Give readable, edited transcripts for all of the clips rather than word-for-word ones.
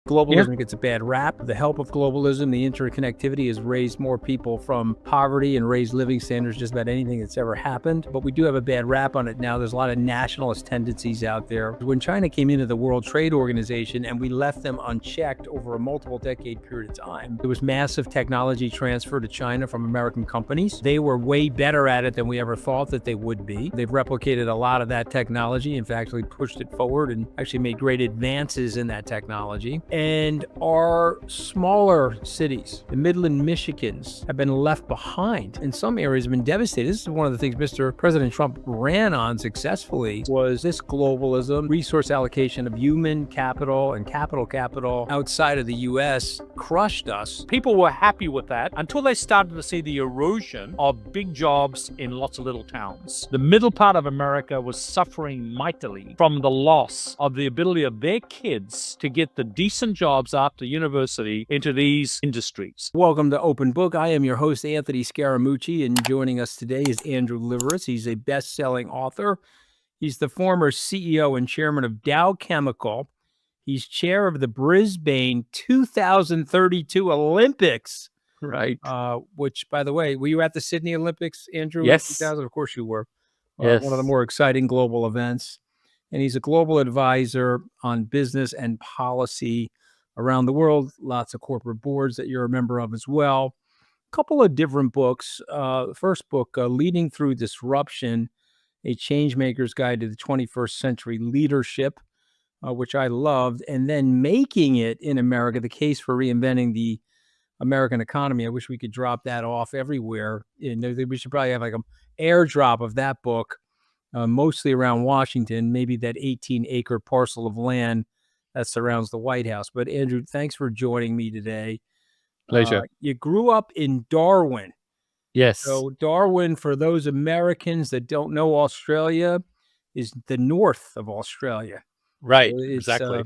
Yeah. Globalism gets a bad rap. The help of globalism, the interconnectivity has raised more people from poverty and raised living standards, just about anything that's ever happened. But we do have a bad rap on it now. There's a lot of nationalist tendencies out there. When China came into the World Trade Organization and we left them unchecked over a multiple decade period of time, there was massive technology transfer to China from American companies. They were way better at it than we ever thought that they would be. They've replicated a lot of that technology. In fact, we pushed it forward and actually made great advances in that technology. And our smaller cities, the Midland Michigans, have been left behind. In some areas have been devastated. This is one of the things Mr. President Trump ran on successfully, was this globalism, resource allocation of human capital and capital outside of the U.S. crushed us. People were happy with that until they started to see the erosion of big jobs in lots of little towns. The middle part of America was suffering mightily from the loss of the ability of their kids to get the decent jobs after university into these industries. Welcome to Open Book. I am your host, Anthony Scaramucci, and joining us today is Andrew Liveris. He's a best-selling author. He's the former CEO and chairman of Dow Chemical. He's chair of the Brisbane 2032 Olympics. Right. Which, by the way, were you at the Sydney Olympics, Andrew? Yes. 2000? Of course you were. Yes. One of the more exciting global events. And he's a global advisor on business and policy around the world. Lots of corporate boards that you're a member of as well. A couple of different books. The first book, Leading Through Disruption, A Changemaker's Guide to the 21st Century Leadership, which I loved. And then Making It in America, The Case for Reinventing the American Economy. I wish we could drop that off everywhere. And we should probably have like an airdrop of that book, mostly around Washington, maybe that 18-acre parcel of land that surrounds the White House. But Andrew, thanks for joining me today. Pleasure. You grew up in Darwin. Yes. So Darwin, for those Americans that don't know Australia, is the north of Australia. Right. So Exactly.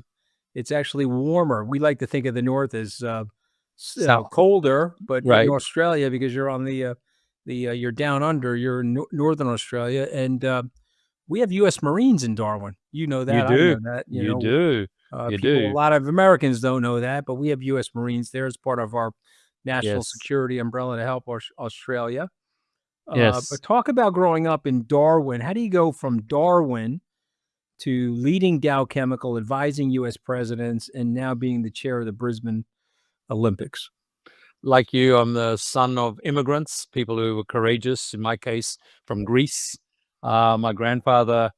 It's actually warmer. We like to think of the north as South. colder, but Right. in Australia, because you're on the you're down under, you're in northern Australia, and we have U.S. Marines in Darwin. You know that. You do. I know that. You do. You People, do. a lot of Americans don't know that, but we have U.S. Marines there as part of our national Yes. security umbrella to help Australia. Yes. But talk about growing up in Darwin. How do you go from Darwin to leading Dow Chemical, advising U.S. presidents, and now being the chair of the Brisbane Olympics? Like you, I'm the son of immigrants, people who were courageous, in my case, from Greece. My grandfather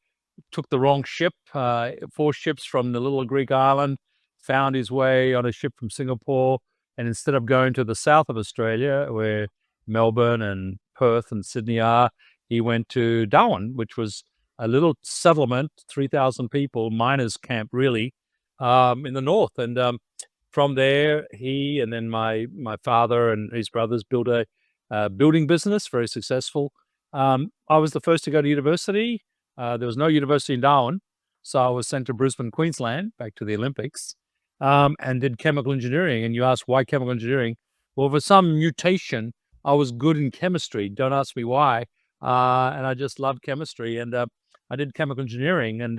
took the wrong ship, 4 ships from the little Greek island, found his way on a ship from Singapore, and instead of going to the south of Australia, where Melbourne and Perth and Sydney are, he went to Darwin, which was a little settlement, 3,000 people, miners' camp, really, in the north. And from there, he and then my father and his brothers built a building business, very successful. I was the first to go to university. There was no university in Darwin, so I was sent to Brisbane, Queensland, back to the Olympics, and did chemical engineering. And you ask why chemical engineering? Well, for some mutation, I was good in chemistry. Don't ask me why. And I just loved chemistry, and I did chemical engineering. And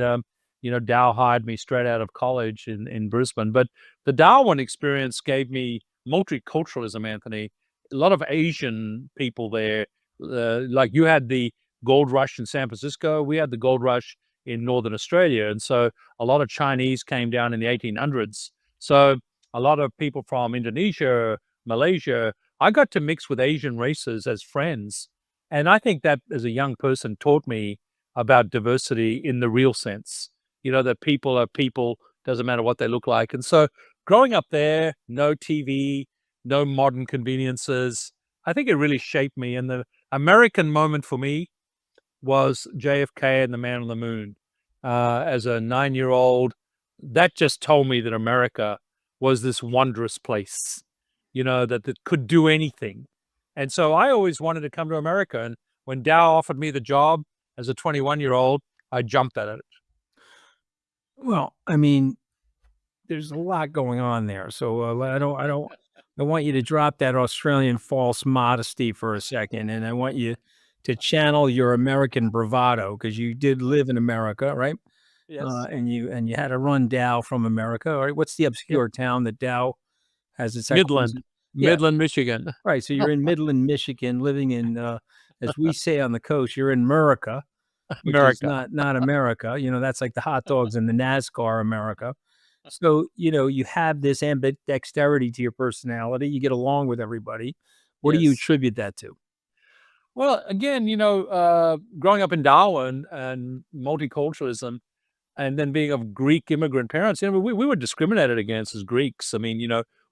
Dow hired me straight out of college in Brisbane. But the Darwin experience gave me multiculturalism, Anthony. A lot of Asian people there. Like you had the gold rush in San Francisco, we had the gold rush in Northern Australia. And so a lot of Chinese came down in the 1800s. So a lot of people from Indonesia, Malaysia, I got to mix with Asian races as friends. And I think that as a young person taught me about diversity in the real sense, that people are people, doesn't matter what they look like. And so growing up there, no TV, no modern conveniences, I think it really shaped me. And the American moment for me was JFK and the Man on the Moon. As a 9-year-old, that just told me that America was this wondrous place, that could do anything. And so I always wanted to come to America. And when Dow offered me the job as a 21-year-old, I jumped at it. Well, I mean, there's a lot going on there. So I want you to drop that Australian false modesty for a second, and I want you to channel your American bravado, because you did live in America, right? Yes. and you had to run Dow from America. All right, what's the Yep. obscure town that Dow has its headquarters Midland, in? Yeah, Midland, Michigan, right. So you're in Midland, Michigan, living in, as we say on the coast, you're in America, which is America. not America. That's like the hot dogs and the NASCAR America. So, you have this ambidexterity to your personality. You get along with everybody. What do you Yes. attribute that to? Well, again, growing up in Darwin and multiculturalism, and then being of Greek immigrant parents, we were discriminated against as Greeks. I mean,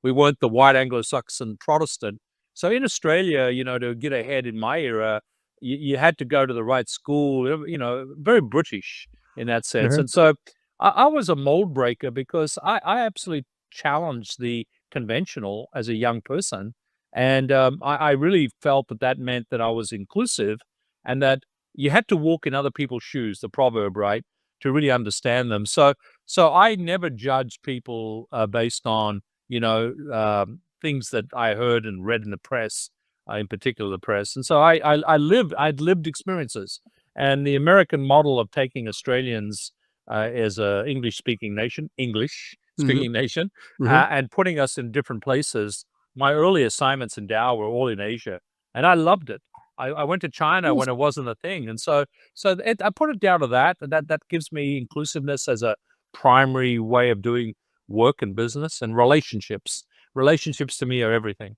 we weren't the white Anglo-Saxon Protestant. So in Australia, to get ahead in my era, you had to go to the right school, very British in that sense. Mhm. And so I was a mold breaker because I absolutely challenged the conventional as a young person. And I really felt that that meant that I was inclusive and that you had to walk in other people's shoes, the proverb, right? To really understand them. So I never judged people based on things that I heard and read in the press, in particular the press. And so I'd lived experiences, and the American model of taking Australians as a English Mhm. speaking nation, Mhm. and putting us in different places. My early assignments in Dow were all in Asia, and I loved it. I went to China Yes. when it wasn't a thing, and I put it down to that, and that gives me inclusiveness as a primary way of doing work and business and relationships. Relationships to me are everything.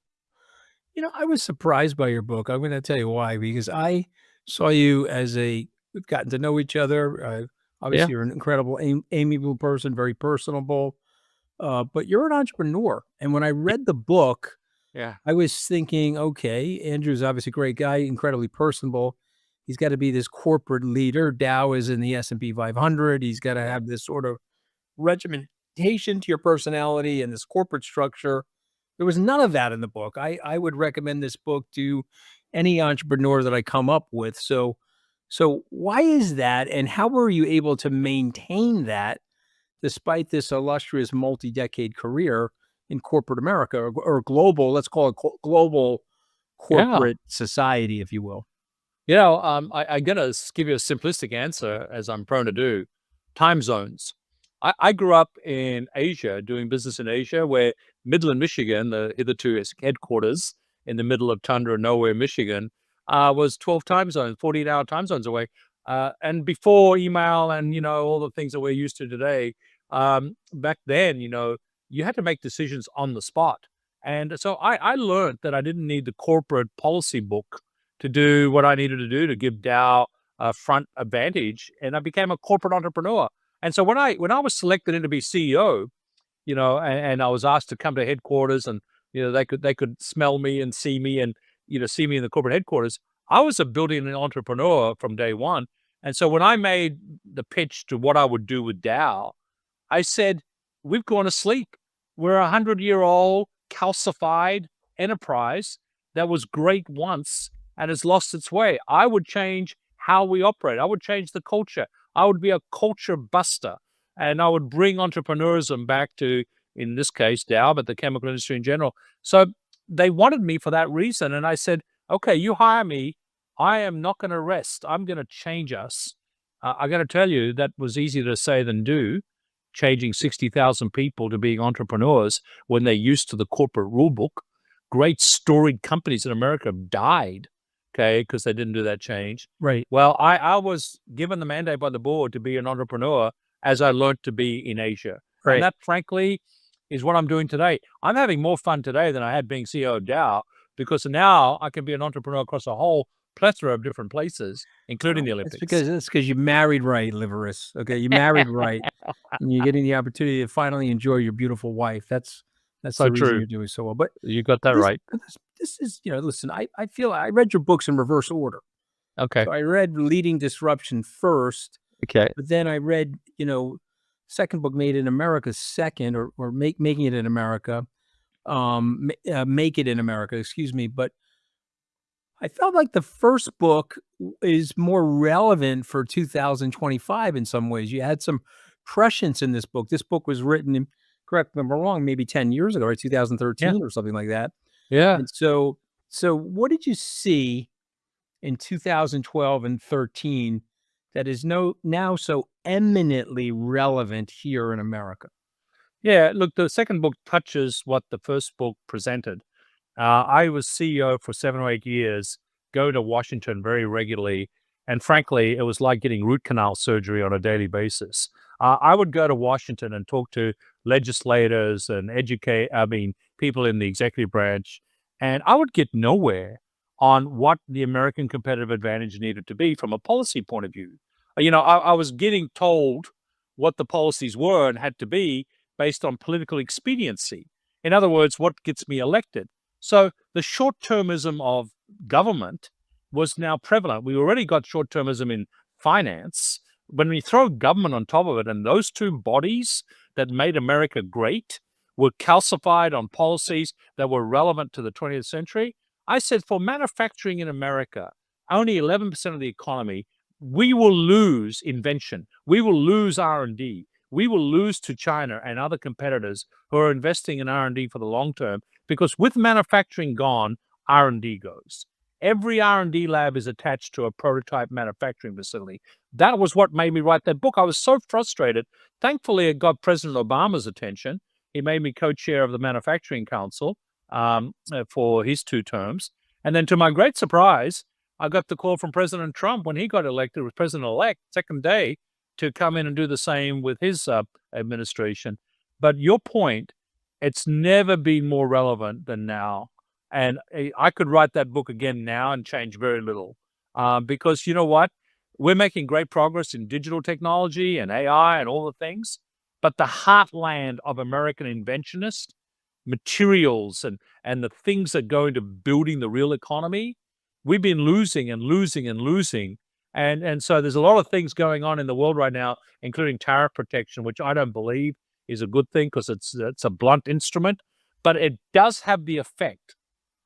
I was surprised by your book. I'm gonna tell you why, because I saw you as we've gotten to know each other. Yeah, Obviously, you're an incredible, amiable person, very personable, but you're an entrepreneur. And when I read the book, yeah, I was thinking, okay, Andrew's obviously a great guy, incredibly personable. He's got to be this corporate leader. Dow is in the S&P 500. He's got to yeah. have this sort of regimentation to your personality and this corporate structure. There was none of that in the book. I would recommend this book to any entrepreneur that I come up with. So why is that, and how were you able to maintain that despite this illustrious multi-decade career in corporate America, or global, let's call it global Yeah. corporate society, if you will? I gotta give you a simplistic answer, as I'm prone to do. Time zones. I grew up in Asia, doing business in Asia, where Midland, Michigan, the hitherto is headquarters in the middle of tundra, nowhere, Michigan, was 12 time zones, 14-hour time zones away. And before email and all the things that we're used to today, back then, you had to make decisions on the spot. And so I learned that I didn't need the corporate policy book to do what I needed to do to give Dow a front advantage, and I became a corporate entrepreneur. And so when I was selected in to be CEO, and I was asked to come to headquarters, and they could smell me and see me, and see me in the corporate headquarters. I was a building entrepreneur from day one, and so when I made the pitch to what I would do with Dow, I said, we've gone to sleep. We're 100-year-old calcified enterprise that was great once and has lost its way. I would change how we operate. I would change the culture. I would be a culture buster, and I would bring entrepreneurism back to, in this case, Dow, but the chemical industry in general. So they wanted me for that reason. And I said, okay, you hire me. I am not going to rest. I'm going to change us. I got to tell you, that was easier to say than do, changing 60,000 people to being entrepreneurs when they're used to the corporate rule book. Great storied companies in America have died, okay, because they didn't do that change. Right. Well, I was given the mandate by the board to be an entrepreneur as I learned to be in Asia. And Right. that, frankly, is what I'm doing today. I'm having more fun today than I had being CEO of Dow, because now I can be an entrepreneur across a whole plethora of different places, including Well, the it's Olympics. because you married right, Liveris. Okay, you married right, and you're getting the opportunity to finally enjoy your beautiful wife. That's So the reason true. you're doing so well. But You got that this right. this is, listen, I feel I read your books in reverse order. Okay. So I read Leading Disruption first, Okay. but then I read, second book, Made in America second, or Making It in America, Make It in America, excuse me. But I felt like the first book is more relevant for 2025 in some ways. You had some prescience in this book. This book was written, correct me if I'm wrong, maybe 10 years ago, right? Yeah. 2013 or something like that. Yeah. And so what did you see in 2012 and 13 that is now so eminently relevant here in America? Yeah, look, the second book touches what the first book presented. I was CEO for 7 or 8 years, go to Washington very regularly, and frankly, it was like getting root canal surgery on a daily basis. I would go to Washington and talk to legislators and people in the executive branch, and I would get nowhere on what the American competitive advantage needed to be from a policy point of view. I was getting told what the policies were and had to be based on political expediency. In other words, what gets me elected. So the short-termism of government was now prevalent. We already got short-termism in finance. When we throw government on top of it, and those two bodies that made America great were calcified on policies that were relevant to the 20th century, I said for manufacturing in America, only 11% of the economy, we will lose invention. We will lose R&D. We will lose to China and other competitors who are investing in R&D for the long term, because with manufacturing gone, R&D goes. Every R&D lab is attached to a prototype manufacturing facility. That was what made me write that book. I was so frustrated. Thankfully, it got President Obama's attention. He made me co-chair of the Manufacturing Council for his 2 terms. And then to my great surprise, I got the call from President Trump when he got elected, was president-elect, second day, to come in and do the same with his administration. But your point, it's never been more relevant than now. And I could write that book again now and change very little. Because you know what? We're making great progress in digital technology and AI and all the things. But the heartland of American inventionists, materials, and the things that go into building the real economy, we've been losing and losing and losing. And so there's a lot of things going on in the world right now, including tariff protection, which I don't believe is a good thing because it's a blunt instrument, but it does have the effect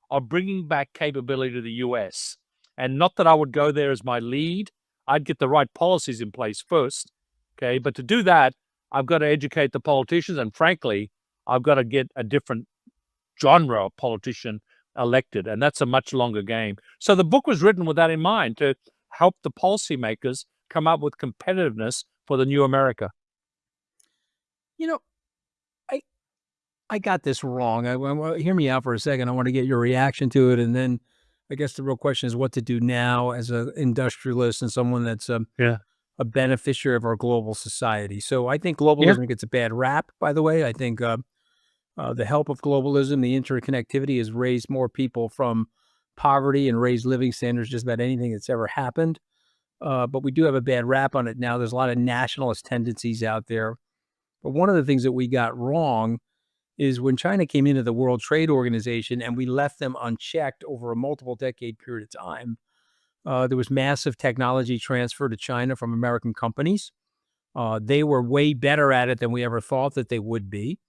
of bringing back capability to the US. And not that I would go there as my lead. I'd get the right policies in place first, okay? But to do that, I've got to educate the politicians, and frankly, I've got to get a different genre of politician elected, and that's a much longer game. So the book was written with that in mind, to help the policymakers come up with competitiveness for the new America. You know, I got this wrong. Hear me out for a second. I want to get your reaction to it, and then I guess the real question is what to do now as an industrialist and someone that's Yeah. a beneficiary of our global society. So I think Yeah. globalism gets a bad rap, by the way. I think the help of globalism, the interconnectivity, has raised more people from poverty and raised living standards just about anything that's ever happened. But we do have a bad rap on it now. There's a lot of nationalist tendencies out there. But one of the things that we got wrong is when China came into the World Trade Organization and we left them unchecked over a multiple decade period of time, there was massive technology transfer to China from American companies. They were way better at it than we ever thought that they would be.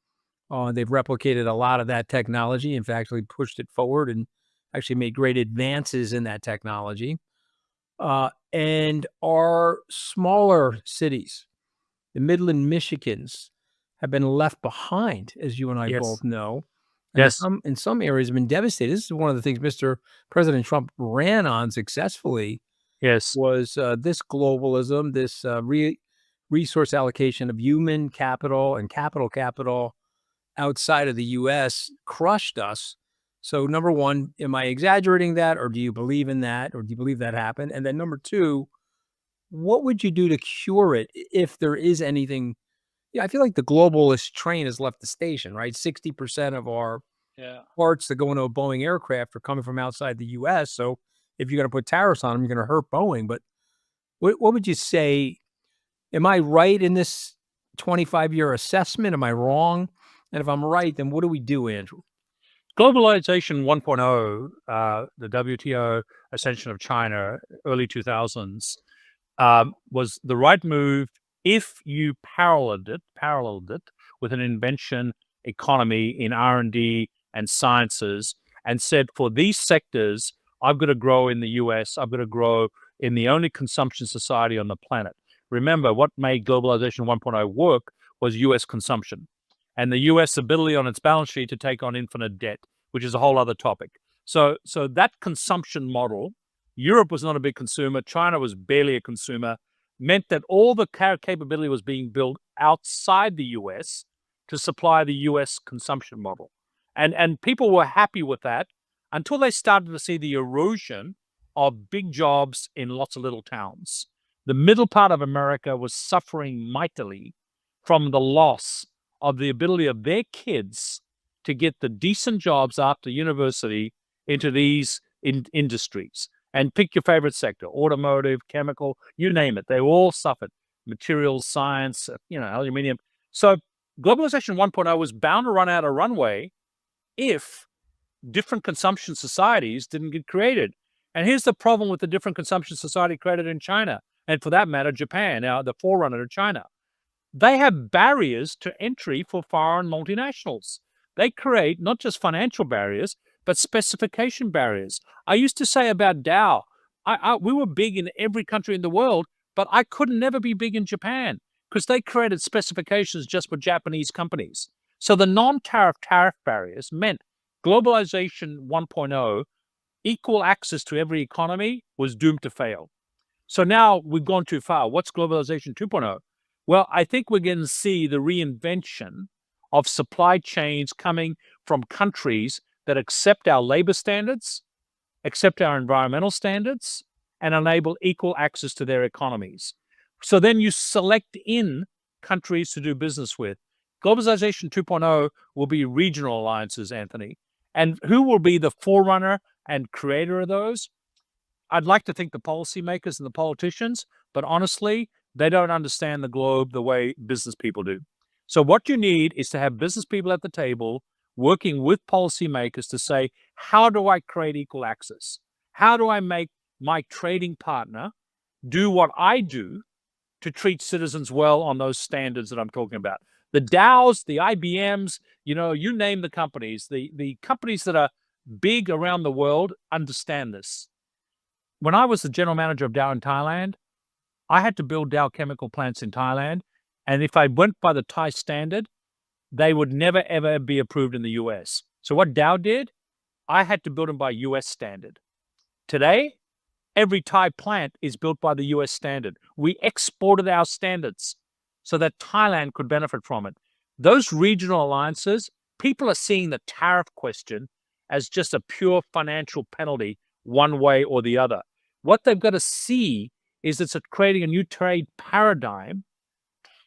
They've replicated a lot of that technology. In fact, we pushed it forward and actually made great advances in that technology. And our smaller cities, the Midland Michigans, have been left behind, as you and I Yes. both know. And Yes. in some areas have been devastated. This is one of the things Mr. President Trump ran on successfully, Yes. was this globalism, this resource allocation of human capital and capital outside of the US crushed us. So number one, am I exaggerating that, or do you believe in that, or do you believe that happened? And then number two, what would you do to cure it if there is anything? Yeah, I feel like the globalist train has left the station, right? 60% of our Yeah. parts that go into a Boeing aircraft are coming from outside the US. So if you're going to put tariffs on them, you're going to hurt Boeing. But what would you say? Am I right in this 25-year assessment? Am I wrong? And if I'm right, then what do we do, Andrew? Globalization 1.0, the WTO ascension of China, early 2000s, was the right move if you paralleled it with an invention economy in R&D and sciences, and said, for these sectors, I've got to grow in the US, I've got to grow in the only consumption society on the planet. Remember, what made Globalization 1.0 work was US consumption, and the US ability on its balance sheet to take on infinite debt, which is a whole other topic. So that consumption model, Europe was not a big consumer, China was barely a consumer. meant that all the capability was being built outside the US to supply the US consumption model. And people were happy with that until they started to see the erosion of big jobs in lots of little towns. The middle part of America was suffering mightily from the loss of the ability of their kids to get the decent jobs after university into these industries. And pick your favorite sector, automotive, chemical, you name it. They all suffered. Materials, science, aluminum. So globalization 1.0 was bound to run out of runway if different consumption societies didn't get created. And here's the problem with the different consumption society created in China, and for that matter, Japan, now the forerunner to China. They have barriers to entry for foreign multinationals. They create not just financial barriers, but specification barriers. I used to say about Dow, we were big in every country in the world, but I could never be big in Japan because they created specifications just for Japanese companies. So the non-tariff tariff barriers meant globalization 1.0, equal access to every economy, was doomed to fail. So now we've gone too far. What's globalization 2.0? Well, I think we're going to see the reinvention of supply chains coming from countries that accept our labor standards, accept our environmental standards, and enable equal access to their economies. So then you select in countries to do business with. Globalization 2.0 will be regional alliances, Anthony. And who will be the forerunner and creator of those? I'd like to think the policymakers and the politicians, but honestly, they don't understand the globe the way business people do. So what you need is to have business people at the table working with policymakers to say, how do I create equal access? How do I make my trading partner do what I do to treat citizens well on those standards that I'm talking about? The Dows, the IBMs, you name the companies, the companies that are big around the world understand this. When I was the general manager of Dow in Thailand, I had to build Dow chemical plants in Thailand. And if I went by the Thai standard, they would never, ever be approved in the US. So what Dow did, I had to build them by US standard. Today, every Thai plant is built by the US standard. We exported our standards so that Thailand could benefit from it. Those regional alliances, people are seeing the tariff question as just a pure financial penalty one way or the other. What they've got to see is it's creating a new trade paradigm,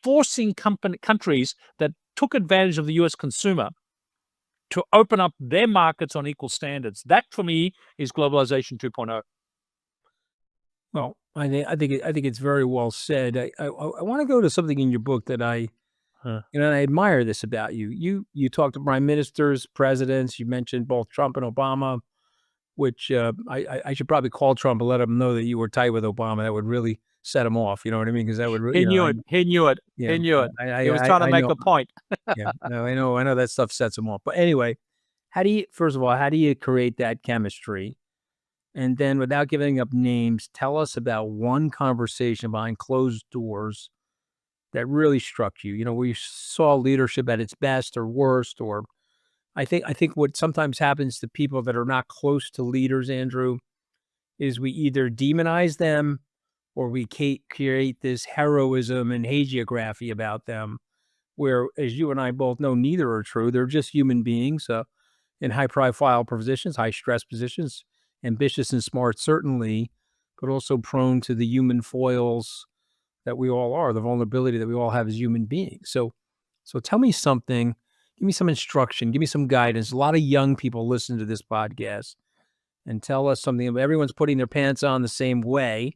forcing countries that took advantage of the US consumer to open up their markets on equal standards. That, for me, is globalization 2.0. Well, I think it's very well said. I want to go to something in your book that I admire this about you. You talked to prime ministers, presidents. You mentioned both Trump and Obama, which I should probably call Trump and let him know that you were tight with Obama. That would really set him off. You know what I mean? Because that would He knew it. He knew it. Yeah, He knew it. He was I trying to make know. a point. Yeah, no, I know that stuff sets him off. But anyway, first of all, how do you create that chemistry? And then, without giving up names, tell us about one conversation behind closed doors that really struck you. Where you saw leadership at its best or worst, or I think what sometimes happens to people that are not close to leaders, Andrew, is we either demonize them or we create this heroism and hagiography about them, where, as you and I both know, neither are true. They're just human beings in high-profile positions, high-stress positions, ambitious and smart, certainly, but also prone to the human foils that we all are, the vulnerability that we all have as human beings. So tell me something. Give me some instruction. Give me some guidance. A lot of young people listen to this podcast, and tell us something. Everyone's putting their pants on the same way.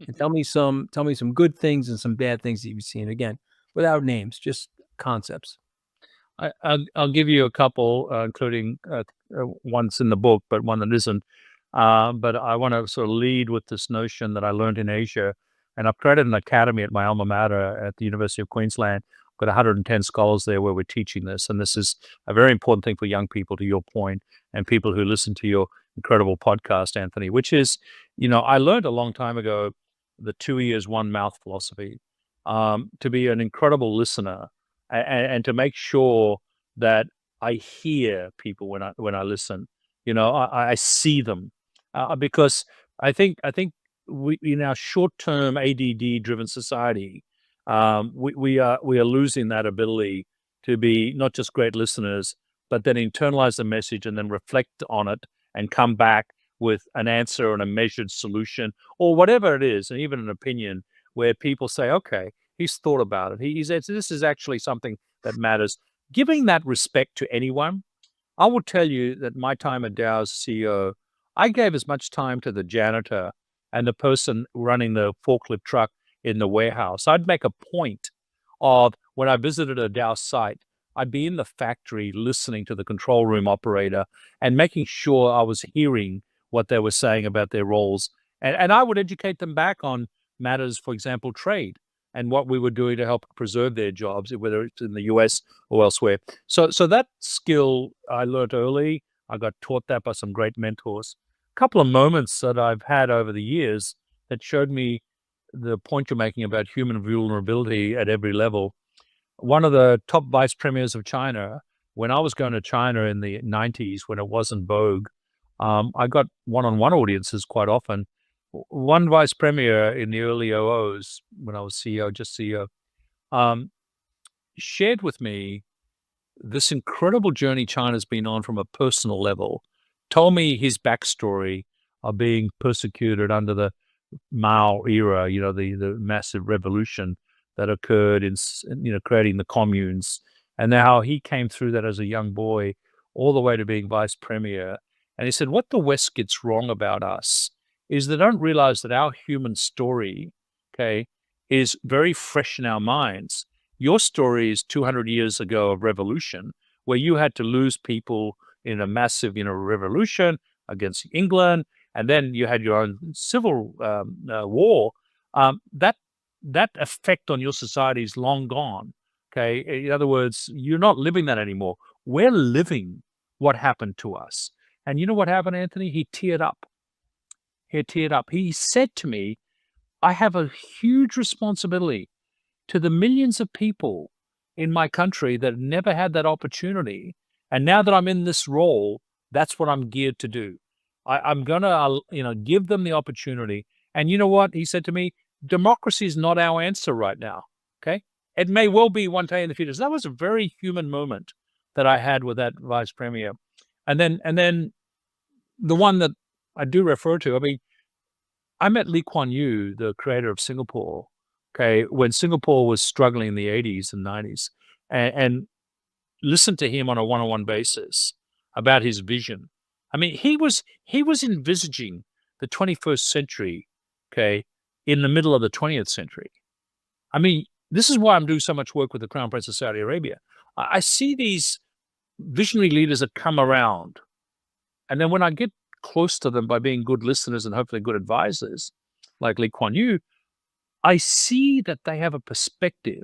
And tell me some good things and some bad things that you've seen. Again, without names, just concepts. I'll give you a couple, including one's in the book, but one that isn't. But I want to sort of lead with this notion that I learned in Asia, and I've created an academy at my alma mater at the University of Queensland. Got 110 scholars there where we're teaching this, and this is a very important thing for young people, to your point, and people who listen to your incredible podcast, Anthony, which is, I learned a long time ago the 2 ears, 1 mouth philosophy, to be an incredible listener and to make sure that I hear people when I listen. I see them, because I think we in our short-term ADD-driven society, we are losing that ability to be not just great listeners, but then internalize the message and then reflect on it and come back with an answer and a measured solution or whatever it is, and even an opinion where people say, "Okay, he's thought about it. He says this is actually something that matters." Giving that respect to anyone, I will tell you that my time at Dow's CEO, I gave as much time to the janitor and the person running the forklift truck in the warehouse. I'd make a point of when I visited a Dow site, I'd be in the factory listening to the control room operator and making sure I was hearing what they were saying about their roles. And I would educate them back on matters, for example, trade and what we were doing to help preserve their jobs, whether it's in the US or elsewhere. So that skill I learned early. I got taught that by some great mentors. A couple of moments that I've had over the years that showed me the point you're making about human vulnerability at every level. One of the top vice premiers of China, when I was going to China in the 90s, when it wasn't vogue, I got one-on-one audiences quite often. One vice premier in the early OOs, when I was CEO, just CEO, um, shared with me this incredible journey China's been on from a personal level, told me his backstory of being persecuted under the Mao era, the massive revolution that occurred creating the communes, and how he came through that as a young boy all the way to being vice premier. And he said, what the West gets wrong about us is they don't realize that our human story, okay, is very fresh in our minds. Your story is 200 years ago of revolution, where you had to lose people in a massive, revolution against England, and then you had your own civil war. That effect on your society is long gone. Okay, in other words, you're not living that anymore. We're living what happened to us. And you know what happened, Anthony? He teared up. He teared up. He said to me, I have a huge responsibility to the millions of people in my country that never had that opportunity. And now that I'm in this role, that's what I'm geared to do. I'm going to, give them the opportunity. And you know what? He said to me, democracy is not our answer right now. Okay. It may well be one day in the future. So that was a very human moment that I had with that vice premier. And then the one that I do refer to, I mean, I met Lee Kuan Yew, the creator of Singapore, okay, when Singapore was struggling in the 80s and 90s, and listened to him on a one-on-one basis about his vision. I mean, he was envisaging the 21st century, okay, in the middle of the 20th century. I mean, this is why I'm doing so much work with the Crown Prince of Saudi Arabia. I see these visionary leaders that come around, and then when I get close to them by being good listeners and hopefully good advisors, like Lee Kuan Yew, I see that they have a perspective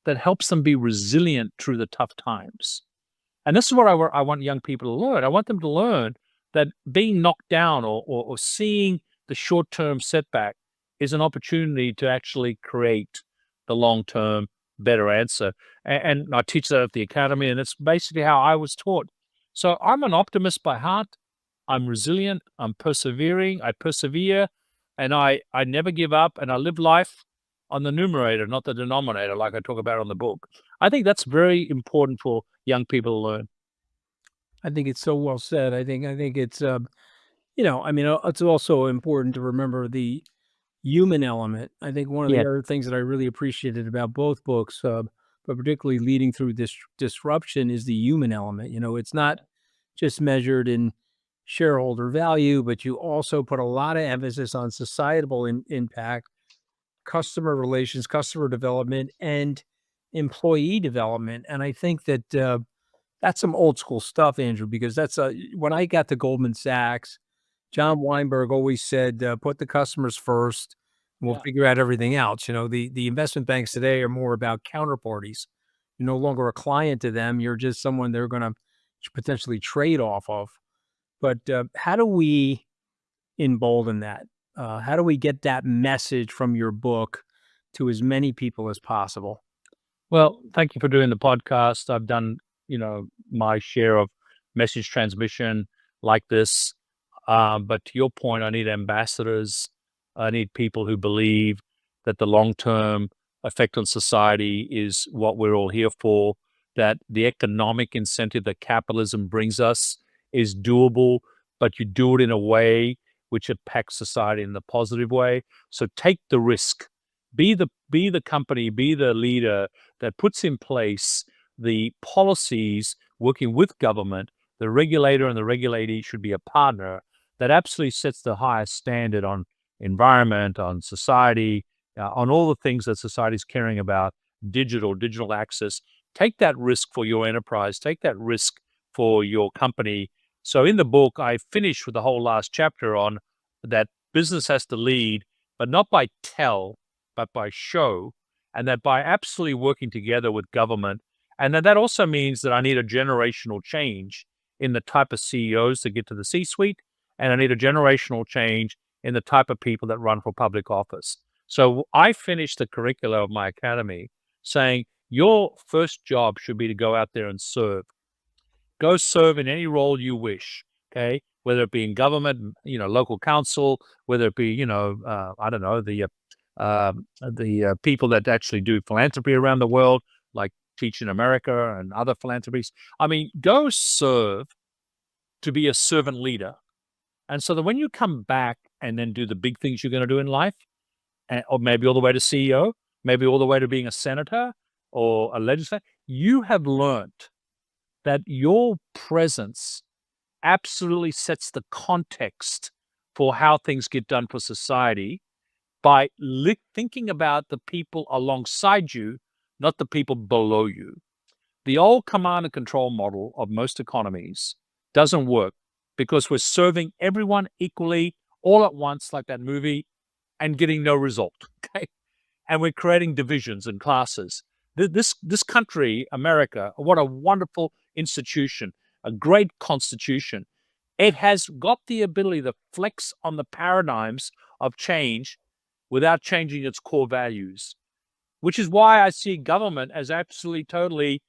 that helps them be resilient through the tough times. And this is what I want young people to learn. I want them to learn that being knocked down or seeing the short-term setback is an opportunity to actually create the long-term better answer. And I teach that at the academy, and it's basically how I was taught. So I'm an optimist by heart. I'm resilient. I'm persevering. I persevere, and I never give up, and I live life on the numerator, not the denominator, like I talk about on the book. I think that's very important for young people to learn. I think it's so well said. I think it's I mean, it's also important to remember the human element. I think one of the Yeah. other things that I really appreciated about both books, but particularly leading through this disruption, is the human element. It's not just measured in shareholder value, but you also put a lot of emphasis on societal impact, customer relations, customer development, and employee development. And I think that that's some old school stuff, Andrew, because that's when I got to Goldman Sachs, John Weinberg always said, put the customers first, and we'll Yeah. figure out everything else. The investment banks today are more about counterparties. You're no longer a client to them. You're just someone they're going to potentially trade off of. But how do we embolden that? How do we get that message from your book to as many people as possible? Well, thank you for doing the podcast. I've done, my share of message transmission like this. But to your point, I need ambassadors I need people who believe that the long-term effect on society is what we're all here for, that the economic incentive that capitalism brings us is doable, but you do it in a way which impacts society in the positive way. So take the risk. Be the company, be the leader that puts in place the policies working with government. The regulator and the regulatee should be a partner that absolutely sets the highest standard on environment, on society, on all the things that society is caring about, digital access. Take that risk for your enterprise, take that risk for your company. So in the book, I finish with the whole last chapter on that business has to lead, but not by tell, but by show, and that by absolutely working together with government. And that also means that I need a generational change in the type of CEOs that get to the C-suite, and I need a generational change in the type of people that run for public office. So I finished the curricula of my academy saying, your first job should be to go out there and serve. Go serve in any role you wish, okay? Whether it be in government, local council, whether it be, I don't know, the people that actually do philanthropy around the world, like Teach in America and other philanthropies. I mean, go serve to be a servant leader. And so that when you come back and then do the big things you're going to do in life, or maybe all the way to CEO, maybe all the way to being a senator or a legislator, you have learned that your presence absolutely sets the context for how things get done for society by thinking about the people alongside you, not the people below you. The old command and control model of most economies doesn't work because we're serving everyone equally all at once, like that movie, and getting no result. Okay, and we're creating divisions and classes. This country, America, what a wonderful institution, a great constitution. It has got the ability to flex on the paradigms of change without changing its core values, which is why I see government as absolutely totally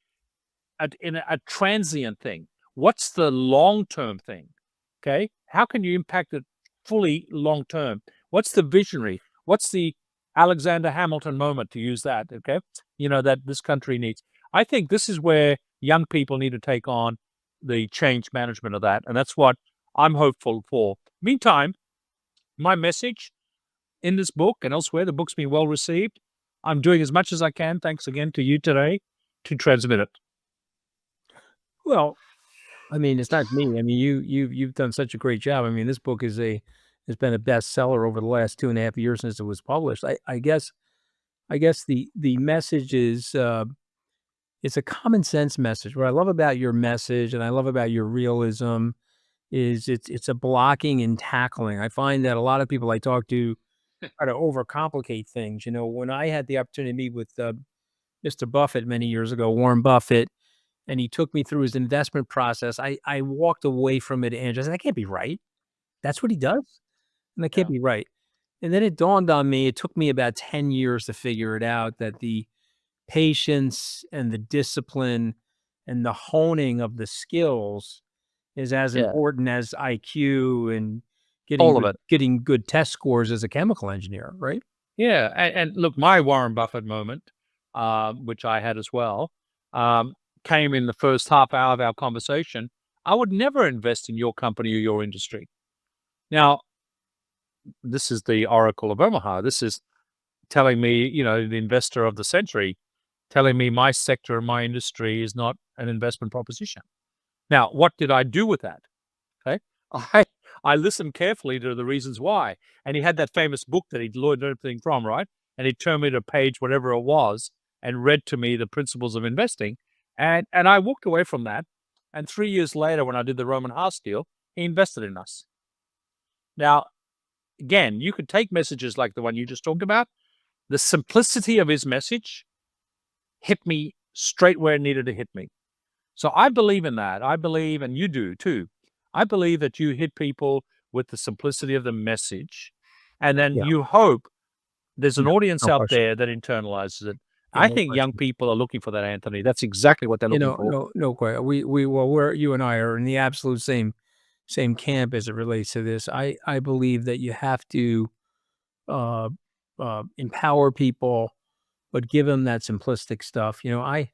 a transient thing. What's the long-term thing? Okay, how can you impact it fully long-term? What's the visionary? What's the Alexander Hamilton moment, to use that, okay, that this country needs? I think this is where young people need to take on the change management of that, and that's what I'm hopeful for. Meantime, my message in this book and elsewhere, the book's been well received. I'm doing as much as I can, thanks again to you today, to transmit it. Well, I mean, it's not me. I mean, you've done such a great job. I mean, this book has been a bestseller over the last 2.5 years since it was published. I guess the message is it's a common sense message. What I love about your message and I love about your realism is it's a blocking and tackling. I find that a lot of people I talk to try to overcomplicate things. When I had the opportunity to meet with Mr. Buffett many years ago, Warren Buffett, and he took me through his investment process, I walked away from it and I said, that can't be right. That's what he does? And that can't be right. And then it dawned on me, it took me about 10 years to figure it out, that the patience and the discipline and the honing of the skills is as important as IQ and All of it. getting good test scores as a chemical engineer, right? Yeah, and look, my Warren Buffett moment, which I had as well, came in the first half hour of our conversation. I would never invest in your company or your industry. Now, this is the Oracle of Omaha. This is telling me, the investor of the century, telling me my sector and my industry is not an investment proposition. Now, what did I do with that? Okay, I listened carefully to the reasons why. And he had that famous book that he'd learned everything from, right? And he turned me to page whatever it was and read to me the principles of investing. And I walked away from that. And 3 years later, when I did the Roman house deal, he invested in us. Now, again, you could take messages like the one you just talked about. The simplicity of his message hit me straight where it needed to hit me. So I believe in that. I believe, and you do too, I believe that you hit people with the simplicity of the message, and then you hope there's an audience out there that internalizes it. I think young people are looking for that, Anthony. That's exactly what they're looking for. No question. You and I are in the absolute same camp as it relates to this. I believe that you have to uh, empower people, but give them that simplistic stuff. I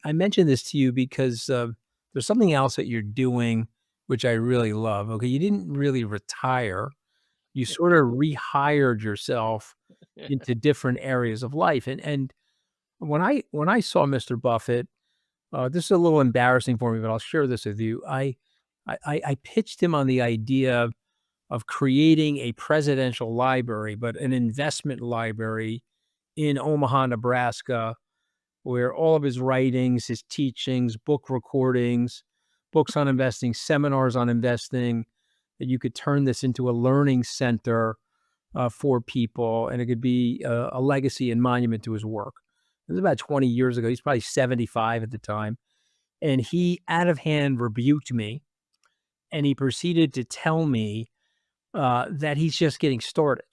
mentioned this to you because there's something else that you're doing which I really love. Okay, you didn't really retire; you sort of rehired yourself into different areas of life. And when I saw Mr. Buffett, this is a little embarrassing for me, but I'll share this with you. I pitched him on the idea of creating a presidential library, but an investment library in Omaha, Nebraska, where all of his writings, his teachings, book recordings, books on investing, seminars on investing, that you could turn this into a learning center for people, and it could be a legacy and monument to his work. It was about 20 years ago. He's probably 75 at the time. And he out of hand rebuked me, and he proceeded to tell me that he's just getting started,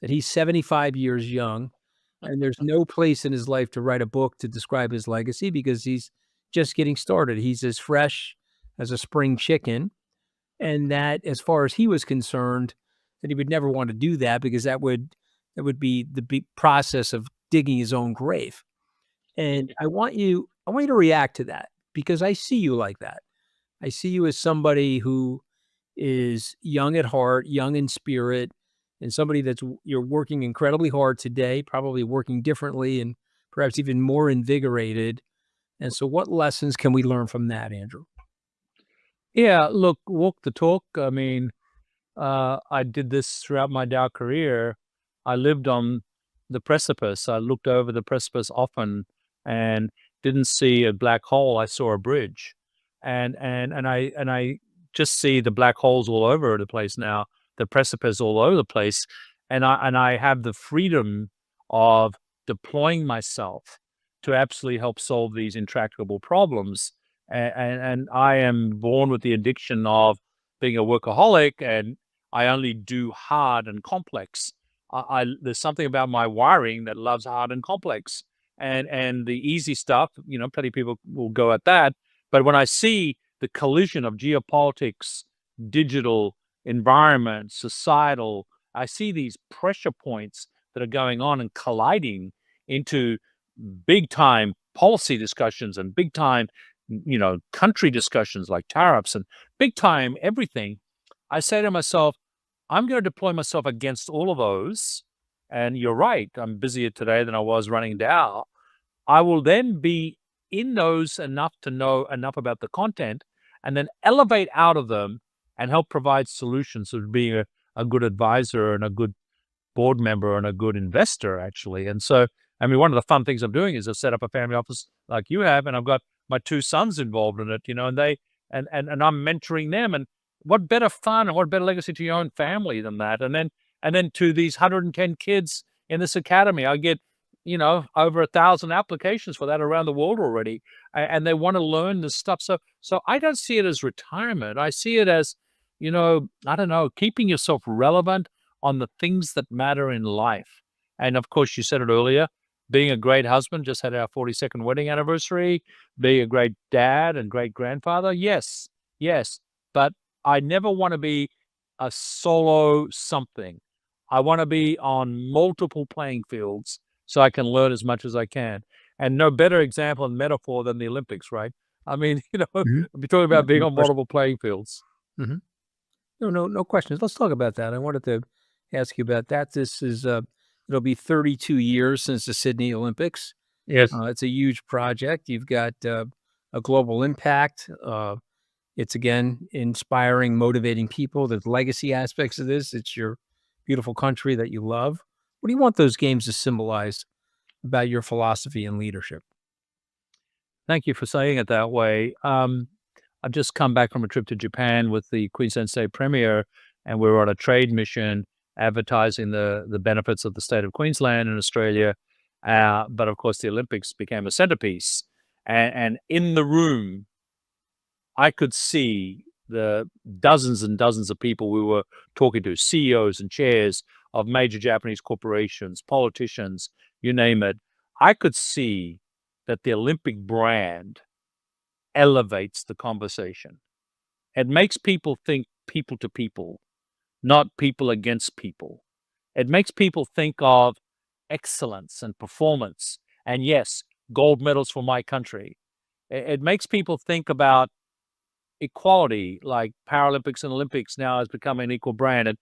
that he's 75 years young, and there's no place in his life to write a book to describe his legacy because he's just getting started. He's as fresh as a spring chicken. And that, as far as he was concerned, that he would never want to do that because that would be the big process of digging his own grave. And I want you to react to that because I see you like that. I see you as somebody who is young at heart, young in spirit, and somebody you're working incredibly hard today, probably working differently and perhaps even more invigorated. And so what lessons can we learn from that, Andrew? Yeah, look, walk the talk. I mean, I did this throughout my Dow career. I lived on the precipice. I looked over the precipice often and didn't see a black hole. I saw a bridge, and I just see the black holes all over the place now. The precipice all over the place, and I have the freedom of deploying myself to absolutely help solve these intractable problems. And I am born with the addiction of being a workaholic, and I only do hard and complex. There's something about my wiring that loves hard and complex, and the easy stuff. Plenty of people will go at that. But when I see the collision of geopolitics, digital environment, societal, I see these pressure points that are going on and colliding into big time policy discussions and big time, country discussions like tariffs and big time everything. I say to myself, I'm going to deploy myself against all of those. And you're right, I'm busier today than I was running Dow. I will then be in those enough to know enough about the content and then elevate out of them and help provide solutions of being a good advisor and a good board member and a good investor, actually. And so, I mean, one of the fun things I'm doing is I've set up a family office like you have, and I've got my two sons involved in it, and they and I'm mentoring them. And what better fun and what better legacy to your own family than that? And then to these 110 kids in this academy, I get, over 1,000 applications for that around the world already, and they want to learn this stuff. So I don't see it as retirement. I see it as, I don't know, keeping yourself relevant on the things that matter in life. And of course, you said it earlier, being a great husband, just had our 42nd wedding anniversary, being a great dad and great grandfather. Yes, yes. But I never want to be a solo something. I want to be on multiple playing fields so I can learn as much as I can. And no better example and metaphor than the Olympics, right? I mean, Mhm. we're talking Yeah, about being no on question. multiple playing fields. Mhm. No questions. Let's talk about that. I wanted to ask you about that. This is it'll be 32 years since the Sydney Olympics. Yes. It's a huge project. You've got a global impact. It's again inspiring, motivating people. There's legacy aspects of this. It's your beautiful country that you love. What do you want those games to symbolize about your philosophy and leadership? Thank you for saying it that way. I've just come back from a trip to Japan with the Queensland State Premier, and we were on a trade mission advertising the benefits of the state of Queensland in Australia. But of course, the Olympics became a centerpiece. And in the room, I could see the dozens and dozens of people we were talking to, CEOs and chairs of major Japanese corporations, politicians, you name it. I could see that the Olympic brand elevates the conversation. It makes people think people to people, not people against people. It makes people think of excellence and performance. And yes, gold medals for my country. It makes people think about equality, like Paralympics and Olympics now has become an equal brand. And,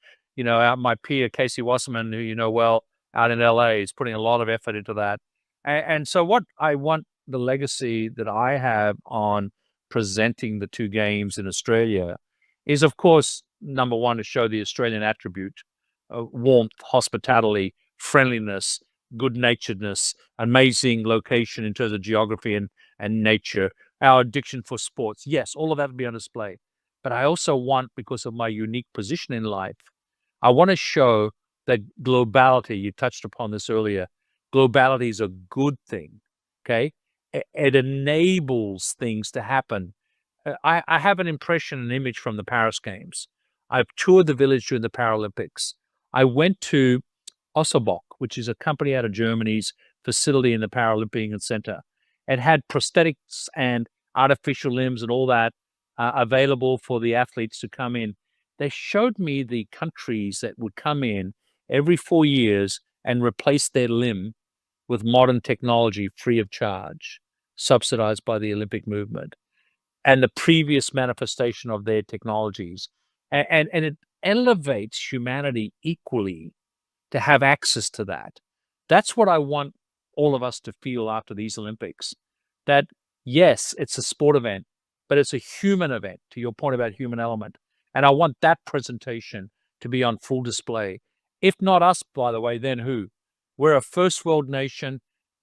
my peer, Casey Wasserman, who you know well, out in LA, is putting a lot of effort into that. And so what I want the legacy that I have on presenting the two games in Australia is, of course, number one, to show the Australian attribute, warmth, hospitality, friendliness, good-naturedness, amazing location in terms of geography and nature, our addiction for sports. Yes, all of that will be on display. But I also want, because of my unique position in life, I want to show that globality, you touched upon this earlier, globality is a good thing, okay? It enables things to happen. I have an impression, an image from the Paris Games. I've toured the village during the Paralympics. I went to Osserbock, which is a company out of Germany's facility in the Paralympic Center. It had prosthetics and artificial limbs and all that available for the athletes to come in. They showed me the countries that would come in every 4 years and replace their limb with modern technology free of charge, subsidized by the Olympic movement, and the previous manifestation of their technologies. And it elevates humanity equally to have access to that. That's what I want all of us to feel after these Olympics. That, yes, it's a sport event, but it's a human event, to your point about human element. And I want that presentation to be on full display. If not us, by the way, then who? We're a first world nation.